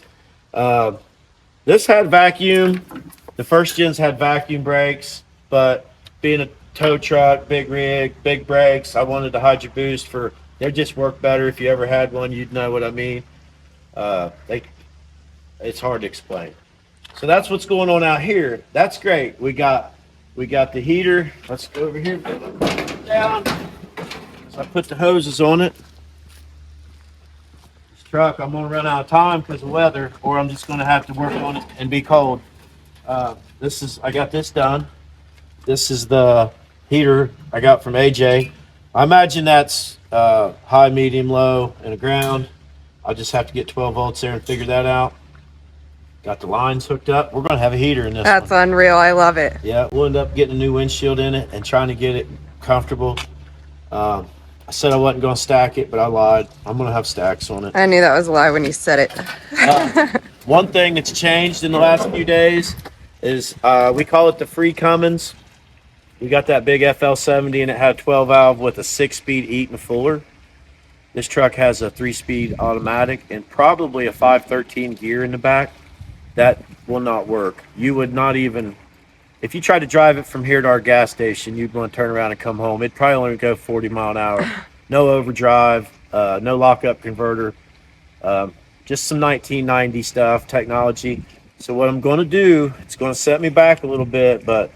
This had vacuum. The first gens had vacuum brakes, but being a tow truck, big rig, big brakes, I wanted the Hydro Boost for, they just work better. If you ever had one, you'd know what I mean. It's hard to explain. So that's what's going on out here. That's great. We got the heater. Let's go over here. Down. So I put the hoses on it. This truck, I'm gonna run out of time because of weather, or I'm just gonna have to work on it and be cold. I got this done. This is the heater I got from AJ. I imagine that's high, medium, low, and a ground. I'll just have to get 12 volts there and figure that out. Got the lines hooked up. We're going to have a heater in this That's one. unreal. I love it. Yeah, we'll end up getting a new windshield in it and trying to get it comfortable. I said I wasn't going to stack it, but I lied. I'm going to have stacks on it. I knew that was a lie when you said it. One thing that's changed in the last few days is we call it the free Cummins. We got that big FL70 and it had a 12 valve with a 6-speed Eaton Fuller. This truck has a 3-speed automatic and probably a 513 gear in the back. That will not work. You would not even, if you tried to drive it from here to our gas station, you'd want to turn around and come home. It'd probably only go 40 mile an hour. No overdrive, no lockup converter, just some 1990 stuff, technology. So what I'm going to do, it's going to set me back a little bit, but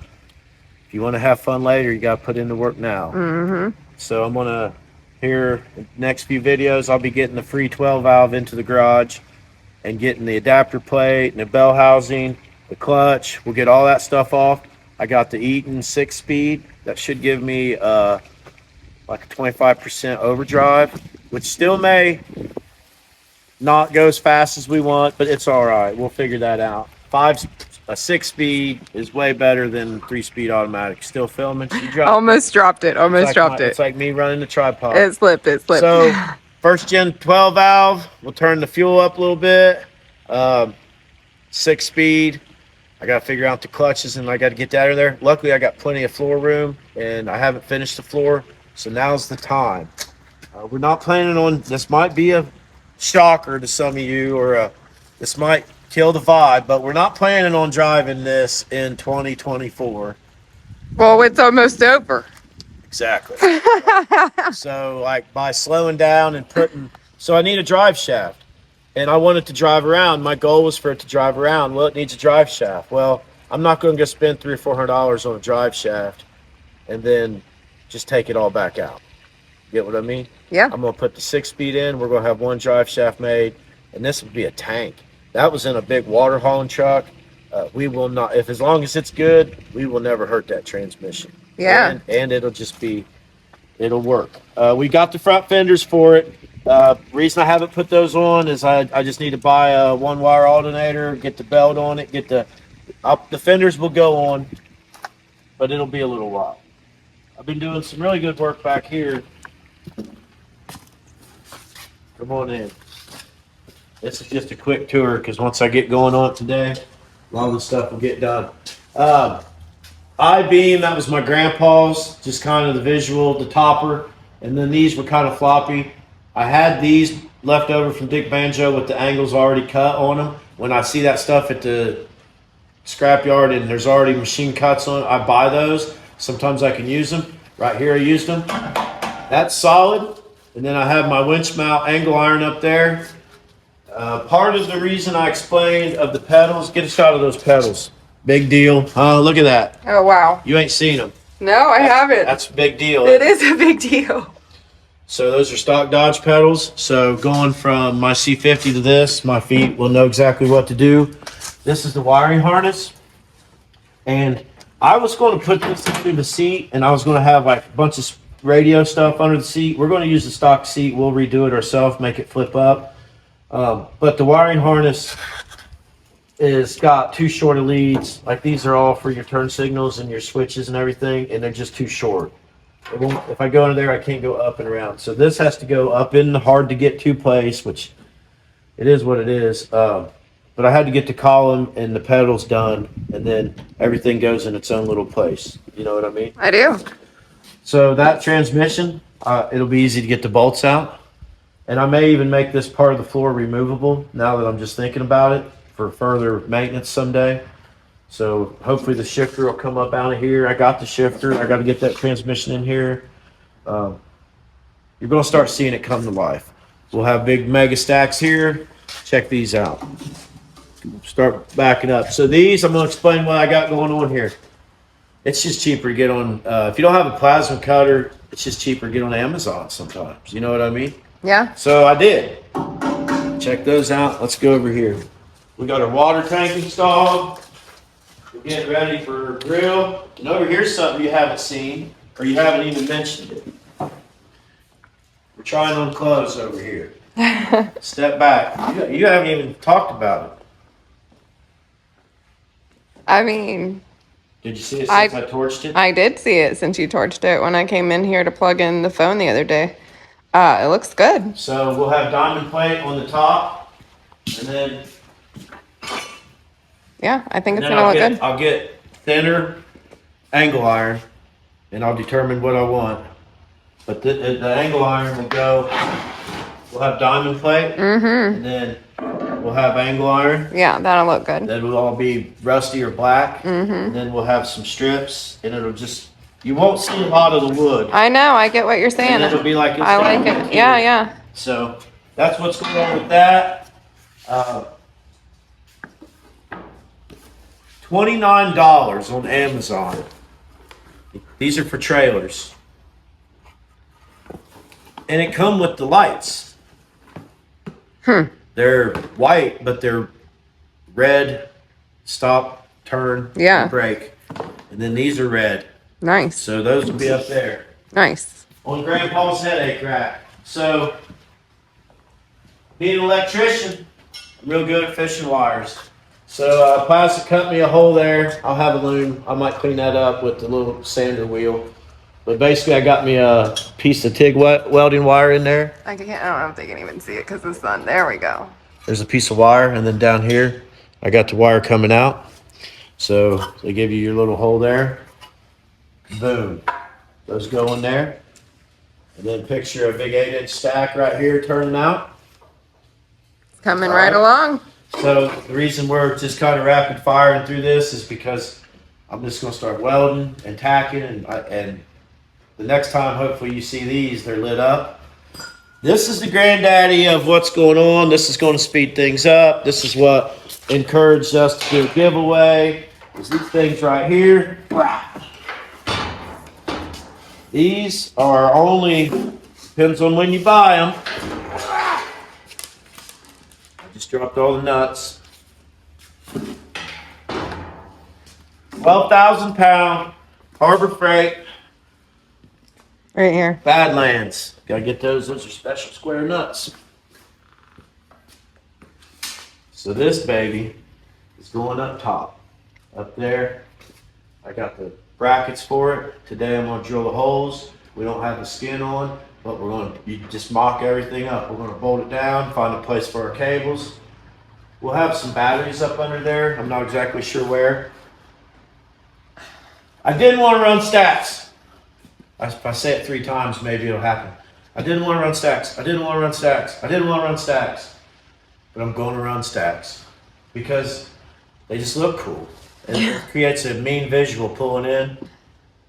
if you want to have fun later, you got to put in the work now. Mm-hmm. So I'm going to, here, the next few videos, I'll be getting the free 12 valve into the garage and getting the adapter plate and the bell housing, the clutch. We'll get all that stuff off. I got the Eaton 6-speed. That should give me like a 25% overdrive, which still may not go as fast as we want, but it's all right. We'll figure that out. A 6-speed is way better than 3-speed automatic. Still filming? Almost dropped it. Almost dropped it. It's like me running the tripod. It slipped. It slipped. So, first gen 12 valve. We'll turn the fuel up a little bit. 6-speed. I got to figure out the clutches and I got to get that out of there. Luckily, I got plenty of floor room and I haven't finished the floor. So now's the time. We're not planning on, this might be a shocker to some of you, or this might kill the vibe, but we're not planning on driving this in 2024. Well, it's almost over. Exactly. So like by slowing down and so I need a drive shaft and I want it to drive around. My goal was for it to drive around. Well, it needs a drive shaft. Well, I'm not going to go spend $300 or $400 on a drive shaft and then just take it all back out. Get what I mean? Yeah. I'm going to put the 6-speed in. We're going to have one drive shaft made and this would be a tank. That was in a big water hauling truck. We will not, as long as it's good, we will never hurt that transmission. Yeah. And it'll just be, it'll work. We got the front fenders for it. Reason I haven't put those on is I just need to buy a 1-wire alternator, get the belt on it, the fenders will go on, but it'll be a little while. I've been doing some really good work back here. Come on in. This is just a quick tour because once I get going on it today, a lot of the stuff will get done. I-beam, that was my grandpa's, just kind of the visual, the topper, and then these were kind of floppy. I had these left over from Dick Banjo with the angles already cut on them. When I see that stuff at the scrapyard and there's already machine cuts on it, I buy those. Sometimes I can use them. Right here I used them. That's solid. And then I have my winch mount angle iron up there. Part of the reason I explained of the pedals, get a shot of those pedals. Big deal. Look at that. Oh, wow. You ain't seen them. No, I haven't. That's a big deal. It is a big deal. So those are stock Dodge pedals. So going from my C50 to this, my feet will know exactly what to do. This is the wiring harness. And I was going to put this into the seat, and I was going to have like a bunch of radio stuff under the seat. We're going to use the stock seat. We'll redo it ourselves, make it flip up. But the wiring harness is got too short of leads. Like these are all for your turn signals and your switches and everything, and they're just too short. If I go into there, I can't go up and around. So this has to go up in the hard to get to place, which it is what it is. But I had to get the column and the pedals done, and then everything goes in its own little place. You know what I mean? I do. So that transmission, it'll be easy to get the bolts out. And I may even make this part of the floor removable now that I'm just thinking about it for further maintenance someday. So hopefully the shifter will come up out of here. I got the shifter. I got to get that transmission in here. You're going to start seeing it come to life. We'll have big mega stacks here. Check these out. Start backing up. So these, I'm going to explain what I got going on here. It's just cheaper to get on. If you don't have a plasma cutter, it's just cheaper to get on Amazon sometimes. You know what I mean? Yeah. So I did. Check those out. Let's go over here. We got our water tank installed. We're getting ready for a grill. And over here's something you haven't seen, or you haven't even mentioned it. We're trying on clothes over here. Step back. You haven't even talked about it. I mean, Did you see it since I torched it? I did see it since you torched it when I came in here to plug in the phone the other day. It looks good. So we'll have diamond plate on the top, and then Yeah, I think it's gonna look good. I'll get thinner angle iron, and I'll determine what I want. But the angle iron will go. We'll have diamond plate, and then we'll have angle iron. Yeah, that'll look good. That will all be rusty or black, and then we'll have some strips, and it'll just. You won't see a lot of the wood. I know, I get what you're saying. And it'll be like it's I like down it. here. Yeah, yeah. So that's what's going on with that. $29 on Amazon. These are for trailers. And it come with the lights. They're white, but they're red, stop, turn, Yeah. and brake. And then these are red. Nice. So those will be up there. Nice. On Grandpa's headache rack. So, being an electrician, I'm real good at fishing wires. So, Plastic cut me a hole there. I'll have a loom. I might clean that up with the little sander wheel. But basically, I got me a piece of TIG welding wire in there. I don't know if they can even see it because the sun. There we go. There's a piece of wire, and then down here, I got the wire coming out. So, they give you your little hole there. Boom. Those go in there. And then picture a big 8-inch stack right here turning out. It's coming right along. So the reason we're just kind of rapid firing through this is because I'm just going to start welding and tacking, and the next time hopefully you see these, they're lit up. This is the granddaddy of what's going on. This is going to speed things up. This is what encouraged us to do a giveaway. Is these things right here. These are only, depends on when you buy them. I just dropped all the nuts. 12,000 pound Harbor Freight Right here. Badlands. Gotta get those. Those are special square nuts. So this baby is going up top. Up there. I got the brackets for it. Today I'm going to drill the holes. We don't have the skin on, but we're going to just mock everything up. We're going to bolt it down, find a place for our cables. We'll have some batteries up under there. I'm not exactly sure where. I didn't want to run stacks. If I say it 3 times, maybe it'll happen. I didn't want to run stacks. I didn't want to run stacks. I didn't want to run stacks. But I'm going to run stacks because they just look cool. And it creates a mean visual pulling in.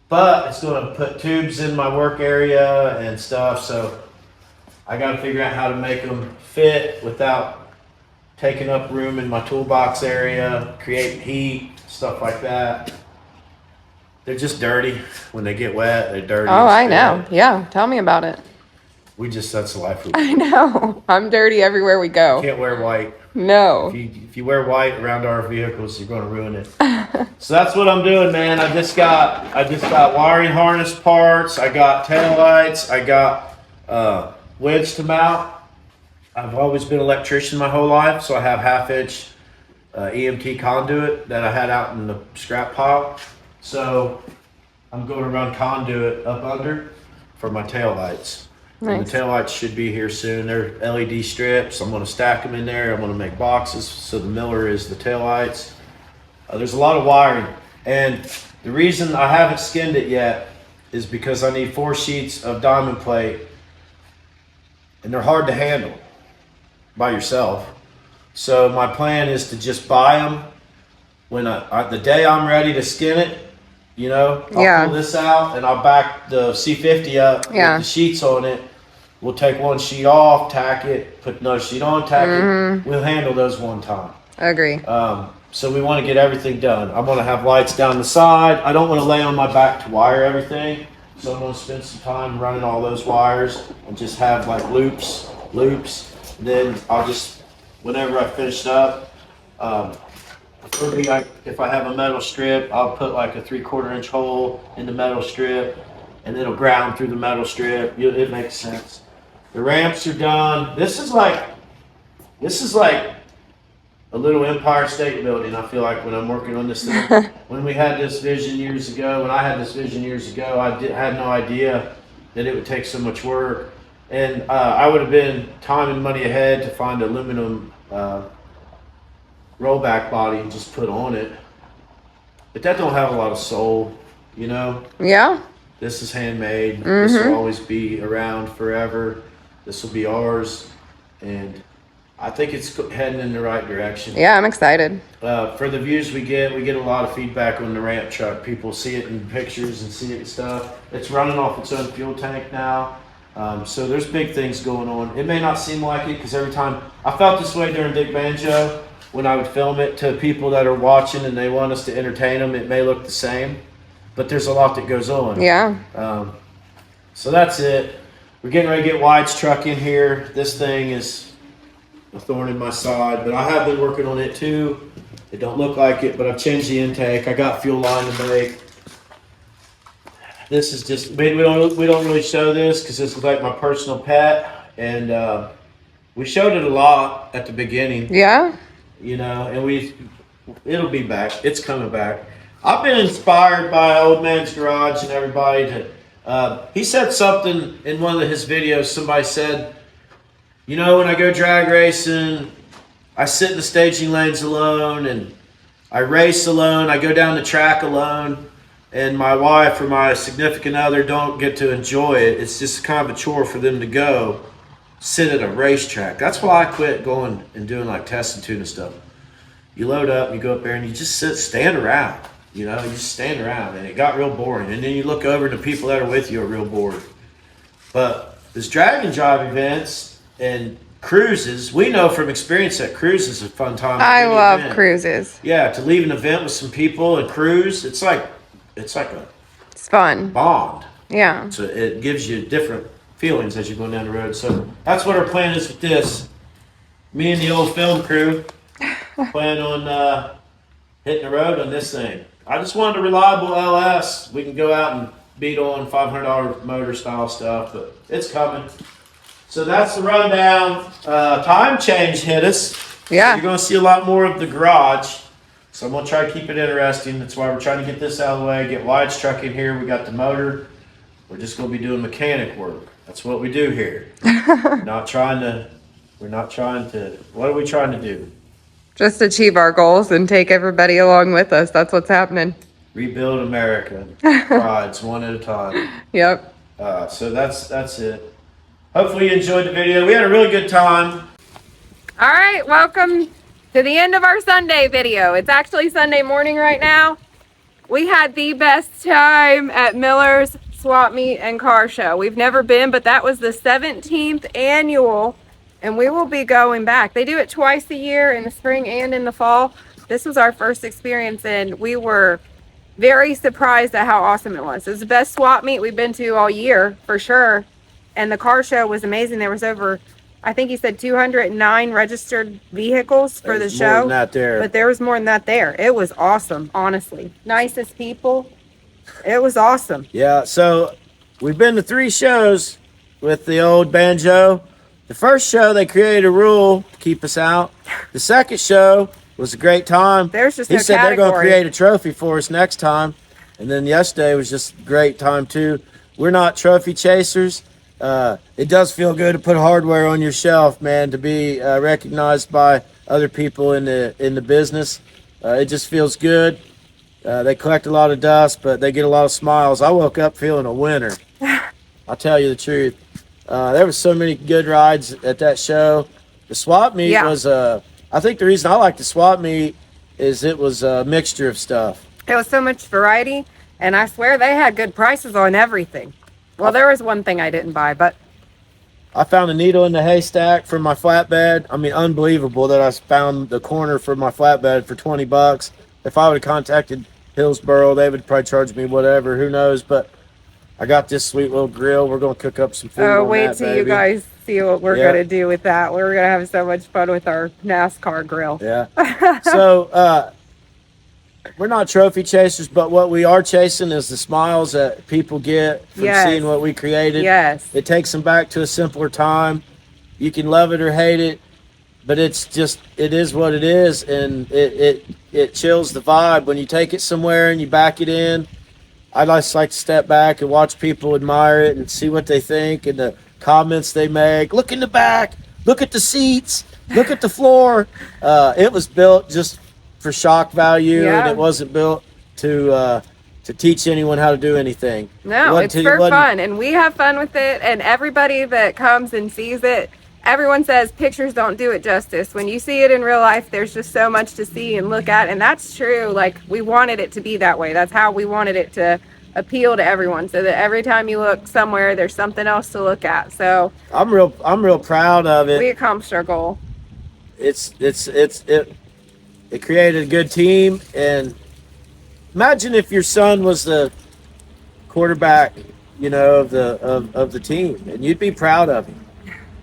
But it's going to put tubes in my work area and stuff. So I got to figure out how to make them fit without taking up room in my toolbox area, creating heat, stuff like that. They're just dirty. When they get wet, they're dirty. Oh, I know. Yeah, tell me about it. That's the life. I know. I'm dirty everywhere we go. Can't wear white. No. If you wear white around our vehicles, you're going to ruin it. So that's what I'm doing, man. I just got wiring harness parts. I got tail lights. I got wedge to mount. I've always been an electrician my whole life, so I have 1/2-inch EMT conduit that I had out in the scrap pile. So I'm going to run conduit up under for my tail lights. Nice. And the tail lights should be here soon. They're LED strips. I'm going to stack them in there. I'm going to make boxes. So the Miller is the tail lights. There's a lot of wiring. And the reason I haven't skinned it yet is because I need 4 sheets of diamond plate. And they're hard to handle by yourself. So my plan is to just buy them when the day I'm ready to skin it. You know, I'll pull this out and I'll back the C50 up with the sheets on it. We'll take one sheet off, tack it, put another sheet on, tack it. We'll handle those one time. I agree. So we want to get everything done. I'm going to have lights down the side. I don't want to lay on my back to wire everything. So I'm going to spend some time running all those wires and just have like loops. Then I'll just, whenever I finish up, if I have a metal strip, I'll put like a 3/4 inch hole in the metal strip and it'll ground through the metal strip. It makes sense. The ramps are done. This is like a little Empire State Building. I feel like when I'm working on this thing. When we had this vision years ago, I had no idea that it would take so much work. And I would have been time and money ahead to find aluminum rollback body and just put on it. But that don't have a lot of soul, you know? Yeah. This is handmade. This will always be around forever. This will be ours. And I think it's heading in the right direction. Yeah, I'm excited. For the views we get a lot of feedback on the ramp truck. People see it in pictures and see it and stuff. It's running off its own fuel tank now. So there's big things going on. It may not seem like it because every time I felt this way during Dick Banjo when I would film it to people that are watching and they want us to entertain them, it may look the same, but there's a lot that goes on. Yeah. So that's it. We're getting ready to get White's truck in here. This thing is a thorn in my side, but I have been working on it too. It don't look like it, but I've changed the intake. I got fuel line to make. This is just, we don't really show this because this is like my personal pet, and we showed it a lot at the beginning. Yeah. You know, and it'll be back. It's coming back. I've been inspired by Old Man's Garage and everybody to. He said something in one of his videos. Somebody said, you know, when I go drag racing, I sit in the staging lanes alone, and I race alone. I go down the track alone. And my wife or my significant other don't get to enjoy it. It's just kind of a chore for them to go sit at a racetrack. That's why I quit going and doing like test and tune stuff. You load up, you go up there, and you just stand around. You know, you just stand around, and it got real boring. And then you look over, and the people that are with you are real bored. But this drag and drive events and cruises, we know from experience that cruises is a fun time. I love cruises. Yeah, to leave an event with some people and cruise, it's fun bond. Yeah. So it gives you different feelings as you're going down the road. So that's what our plan is with this. Me and the old film crew plan on hitting the road on this thing. I just wanted a reliable LS. We can go out and beat on $500 motor style stuff, but it's coming. So that's the rundown. Time change hit us. Yeah. You're going to see a lot more of the garage. So I'm going to try to keep it interesting. That's why we're trying to get this out of the way, get Wyatt's truck in here. We got the motor. We're just going to be doing mechanic work. That's what we do here. We're not trying to, what are we trying to do? Just achieve our goals and take everybody along with us. That's what's happening. Rebuild America. Rides one at a time. Yep. So that's it. Hopefully you enjoyed the video. We had a really good time. All right, welcome to the end of our Sunday video. It's actually Sunday morning right now. We had the best time at Miller's Swap Meet and Car Show. We've never been, but that was the 17th annual, and we will be going back. They do it twice a year, in the spring and in the fall. This was our first experience, and we were very surprised at how awesome it was. It was the best swap meet we've been to all year, for sure. and the car show was amazing. There was over, I think he said 209 registered vehicles for the show. More than that there. But there was more than that there. It was awesome, honestly. Nicest people. It was awesome. Yeah, so we've been to 3 shows with the old banjo. The first show, they created a rule to keep us out. The second show was a great time. There's just he no said they're going to category. create a trophy for us next time. And then yesterday was just a great time, too. We're not trophy chasers. It does feel good to put hardware on your shelf, man, to be recognized by other people in the business. It just feels good. They collect a lot of dust, but they get a lot of smiles. I woke up feeling a winner. I'll tell you the truth. There was so many good rides at that show. The swap meet was, I think the reason I like the swap meet is it was a mixture of stuff. It was so much variety, and I swear they had good prices on everything. Well, there was one thing I didn't buy, but I found a needle in the haystack for my flatbed. I mean, unbelievable that I found the corner for my flatbed for $20. If I would have contacted Hillsboro, they would probably charge me whatever. Who knows? But I got this sweet little grill. We're going to cook up some food. oh, on wait that, till baby. you guys see what we're going to do with that. We're going to have so much fun with our NASCAR grill. Yeah. So, we're not trophy chasers, but what we are chasing is the smiles that people get from seeing what we created. Yes. It takes them back to a simpler time. You can love it or hate it, but it's just, it is what it is, and it chills the vibe. When you take it somewhere and you back it in, I just like to step back and watch people admire it and see what they think and the comments they make. Look in the back. Look at the seats. Look at the floor. It was built just for shock value, and it wasn't built to teach anyone how to do anything. No, it's for fun, and we have fun with it, and everybody that comes and sees it, everyone says pictures don't do it justice. When you see it in real life, there's just so much to see and look at, and that's true. Like, we wanted it to be that way. That's how we wanted it to appeal to everyone, so that every time you look somewhere, there's something else to look at. So I'm real proud of it. We accomplished our goal. It created a good team, and imagine if your son was the quarterback, of the team, and you'd be proud of him.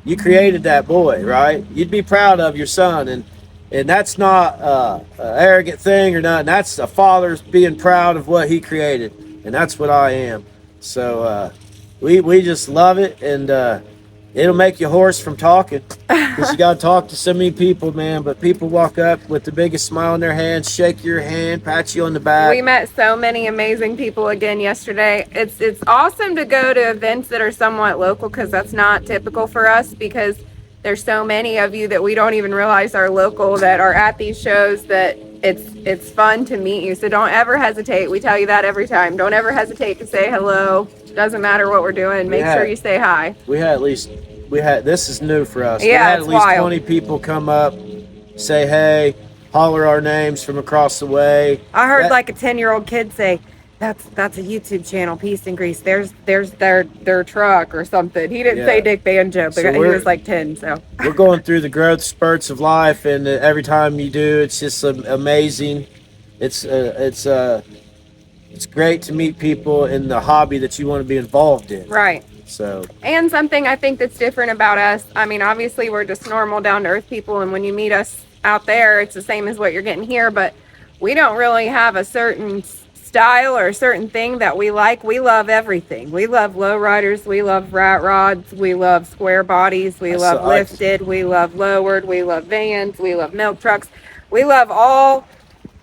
You created that boy, right? You'd be proud of your son, and that's not an arrogant thing or nothing. That's a father being proud of what he created, and that's what I am. So we just love it, and it'll make you hoarse from talking, because you got to talk to so many people, man. But people walk up with the biggest smile on their hands, shake your hand, pat you on the back. We met so many amazing people again yesterday. It's awesome to go to events that are somewhat local, because that's not typical for us, because there's so many of you that we don't even realize are local that are at these shows, that it's fun to meet you. So don't ever hesitate. We tell you that every time. Don't ever hesitate to say hello. Doesn't matter what we're doing. Make sure you say hi. We had this is new for us. Yeah, we had it's at least wild. 20 people come up, say hey, holler our names from across the way. I heard like a 10-year-old kid say, that's a YouTube channel, Piece and Grease. There's their truck or something. He didn't say Dick Banjo, but he was like 10. So we're going through the growth spurts of life, and every time you do, it's just amazing. It's great to meet people in the hobby that you want to be involved in. Right. So. And something I think that's different about us. I mean, obviously we're just normal, down to earth people, and when you meet us out there, it's the same as what you're getting here. But we don't really have a certain style or a certain thing that we like. We love everything. We love lowriders. We love rat rods. We love square bodies. We love lifted. We love lowered. We love vans. We love milk trucks. We love all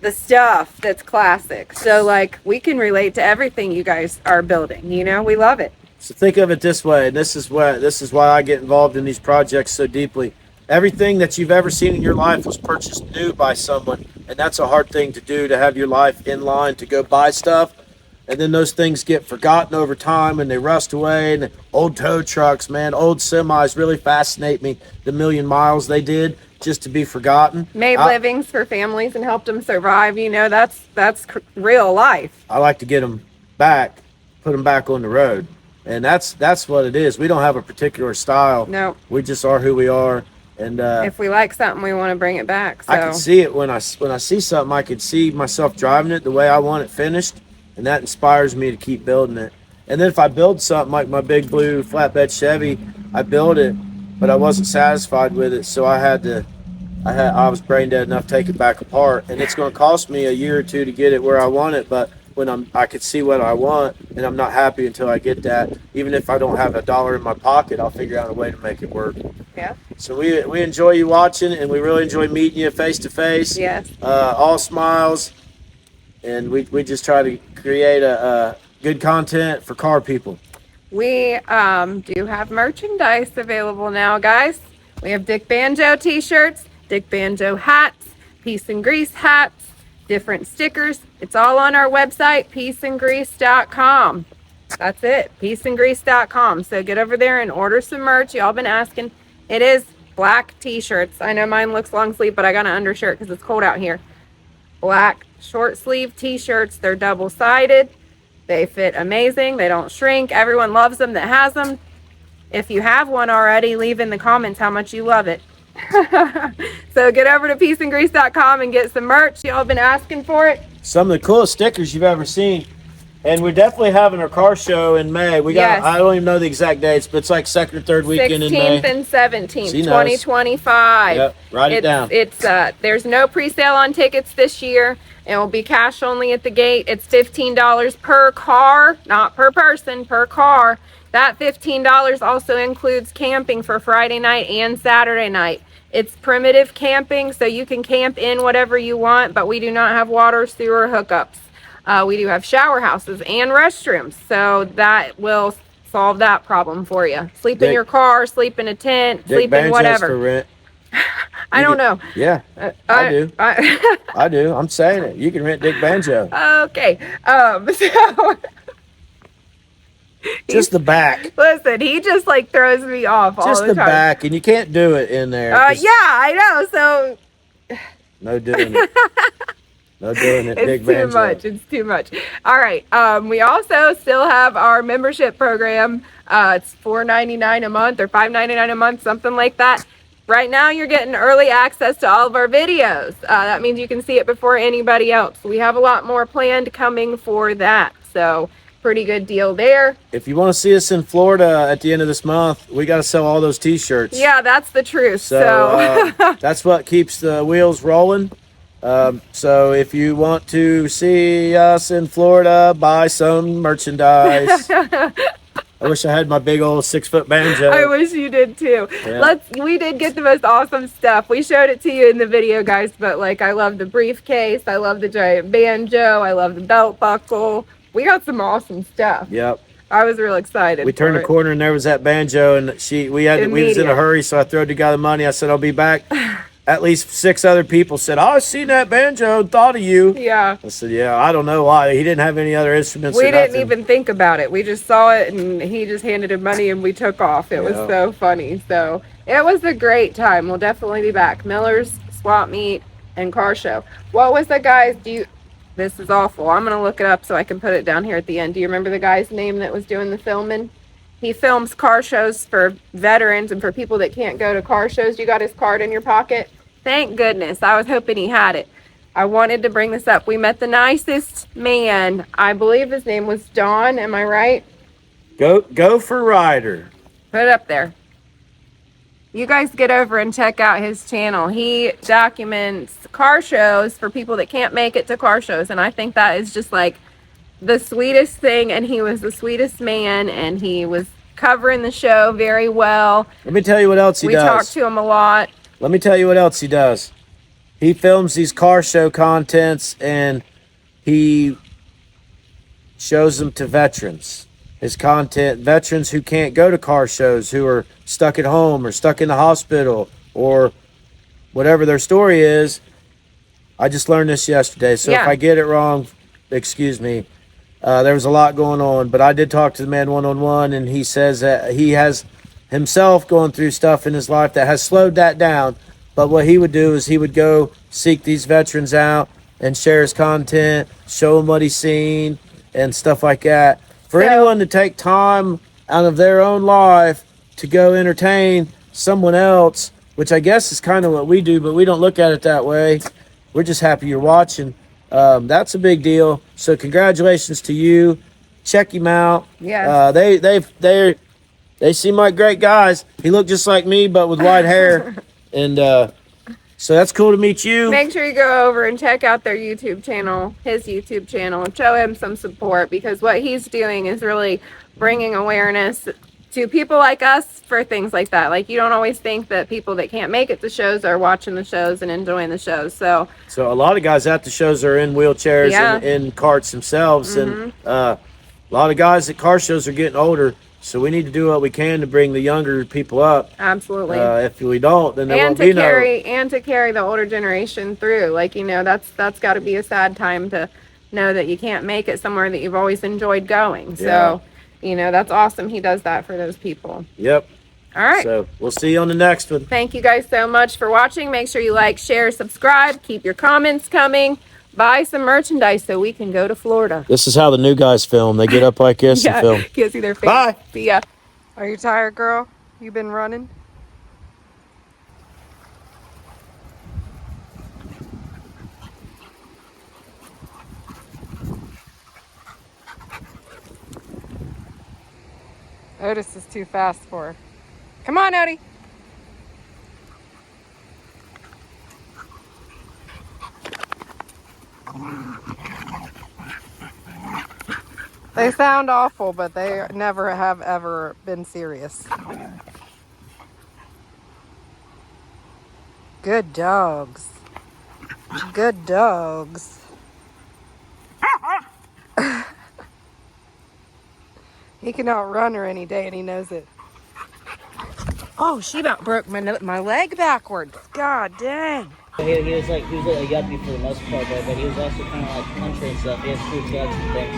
the stuff that's classic. So like, we can relate to everything you guys are building. We love it. So think of it this way, and this is why I get involved in these projects so deeply. Everything that you've ever seen in your life was purchased new by someone, and that's a hard thing to do, to have your life in line to go buy stuff, and then those things get forgotten over time and they rust away. And old tow trucks, man, old semis really fascinate me. The million miles they did just to be forgotten. Made livings for families and helped them survive. That's real life. I like to get them back, put them back on the road. And that's what it is. We don't have a particular style. No. We just are who we are. And if we like something, we want to bring it back. So. I can see it when I see something. I can see myself driving it the way I want it finished, and that inspires me to keep building it. And then if I build something like my big blue flatbed Chevy, I build it, but I wasn't satisfied with it, so I was brain dead enough to take it back apart, and it's going to cost me a year or two to get it where I want it. But when I could see what I want, and I'm not happy until I get that. Even if I don't have a dollar in my pocket, I'll figure out a way to make it work. Yeah. So we enjoy you watching, and we really enjoy meeting you face to face. Yes. All smiles, and we just try to create a good content for car people. We do have merchandise available now, guys. We have Dick Banjo t-shirts, Dick Banjo hats, Piece and Grease hats, different stickers. It's all on our website, piece.n.grease.com. That's it, piece.n.grease.com. So get over there and order some merch. Y'all been asking. It is black t-shirts. I know mine looks long sleeve, but I got an undershirt because it's cold out here. Black short sleeve t-shirts. They're double-sided. They fit amazing. They don't shrink. Everyone loves them that has them. If you have one already, leave in the comments how much you love it. So get over to pieceandgrease.com and get some merch. Y'all been asking for it. Some of the coolest stickers you've ever seen. And we're definitely having our car show in May. We got, Yes. I don't even know the exact dates, but it's like second or third weekend in May. 16th and 17th, She knows. 2025. Yep, write it down. There's no pre-sale on tickets this year. It will be cash only at the gate. It's $15 per car, not per person, per car. That $15 also includes camping for Friday night and Saturday night. It's primitive camping, so you can camp in whatever you want, but we do not have water, sewer hookups. We do have shower houses and restrooms, so that will solve that problem for you. Sleep in your car, sleep in a tent, Dick sleep in Banjo's whatever. for rent. I don't know. Yeah, I do. I do. I'm saying it. You can rent Dick Banjo. Okay. So Just the back. listen, he just like throws me off all Just the the time. back, and you can't do it in there. Yeah, I know. So No doing it. No doing it. Dick it's too Banjo. much. It's too much. All right. We also still have our membership program. It's $4.99 a month or $5.99 a month, something like that. Right now, you're getting early access to all of our videos. That means you can see it before anybody else. We have a lot more planned coming for that. So pretty good deal there. If you want to see us in Florida at the end of this month, we got to sell all those T-shirts. Yeah, that's the truth. So that's what keeps the wheels rolling. So if you want to see us in Florida, buy some merchandise. I wish I had my big old 6-foot banjo. I wish you did too. Yeah. We did get the most awesome stuff. We showed it to you in the video, guys, but like I love the briefcase, I love the giant banjo, I love the belt buckle. We got some awesome stuff. Yep. I was real excited. We turned for the it. corner and there was that banjo, and we was in a Immediate. hurry, so I threw together money. I said I'll be back. At least 6 other people said, "Oh, I seen that banjo and thought of you." Yeah. I said, "Yeah, I don't know why. He didn't have any other instruments." We or didn't nothing. even think about it. We just saw it and he just handed him money and we took off. It was Yeah. so funny. So it was a great time. We'll definitely be back. Miller's, Swap Meet, and Car Show. What was the guy's, this is awful. I'm going to look it up so I can put it down here at the end. Do you remember the guy's name that was doing the filming? He films car shows for veterans and for people that can't go to car shows. You got his card in your pocket? Thank goodness. I was hoping he had it. I wanted to bring this up. We met the nicest man. I believe his name was Don. Am I right? Go for Ryder. Put it up there. You guys get over and check out his channel. He documents car shows for people that can't make it to car shows. And I think that is just like the sweetest thing. And he was the sweetest man. And he was covering the show very well. Let me tell you what else he We does. talked to him a lot. Let me tell you what else he does. He films these car show contents and he shows them to veterans. His content, veterans who can't go to car shows, who are stuck at home or stuck in the hospital or whatever their story is. I just learned this yesterday, so Yeah. if I get it wrong, excuse me. There was a lot going on, but I did talk to the man one-on-one, and he says that he has himself going through stuff in his life that has slowed that down. But what he would do is he would go seek these veterans out and share his content, show them what he's seen and stuff like that. For anyone to take time out of their own life to go entertain someone else, which I guess is kind of what we do, but we don't look at it that way. We're just happy you're watching. That's a big deal. So congratulations to you. check him out. Yes. They seem like great guys. He looked just like me, but with white hair. And so that's cool to meet you. Make sure you go over and check out their YouTube channel, his YouTube channel, and show him some support, because what he's doing is really bringing awareness to people like us for things like that. Like, you don't always think that people that can't make it to shows are watching the shows and enjoying the shows. So a lot of guys at the shows are in wheelchairs Yeah. and in carts themselves. And a lot of guys at car shows are getting older. So we need to do what we can to bring the younger people up. absolutely. If we don't, then there And won't to be carry the older generation through. Like, you know, that's got to be a sad time to know that you can't make it somewhere that you've always enjoyed going. So, you know, that's awesome. He does that for those people. Yep. All right. So we'll see you on the next one. Thank you guys so much for watching. Make sure you like, share, subscribe. Keep your comments coming. Buy some merchandise so we can go to Florida. This is how the new guys film. They get up like this and film. Can't see their face. Bye. See ya. Are you tired, girl? You been running? Otis is too fast for her. Come on, Odie. They sound awful, but they never have ever been serious. Good dogs. Good dogs. He can outrun her any day, and he knows it. Oh, she about broke my leg backwards. God dang. He was like a yuppie for the most part, but he was also kind of like country and stuff. He had fruit drugs and things.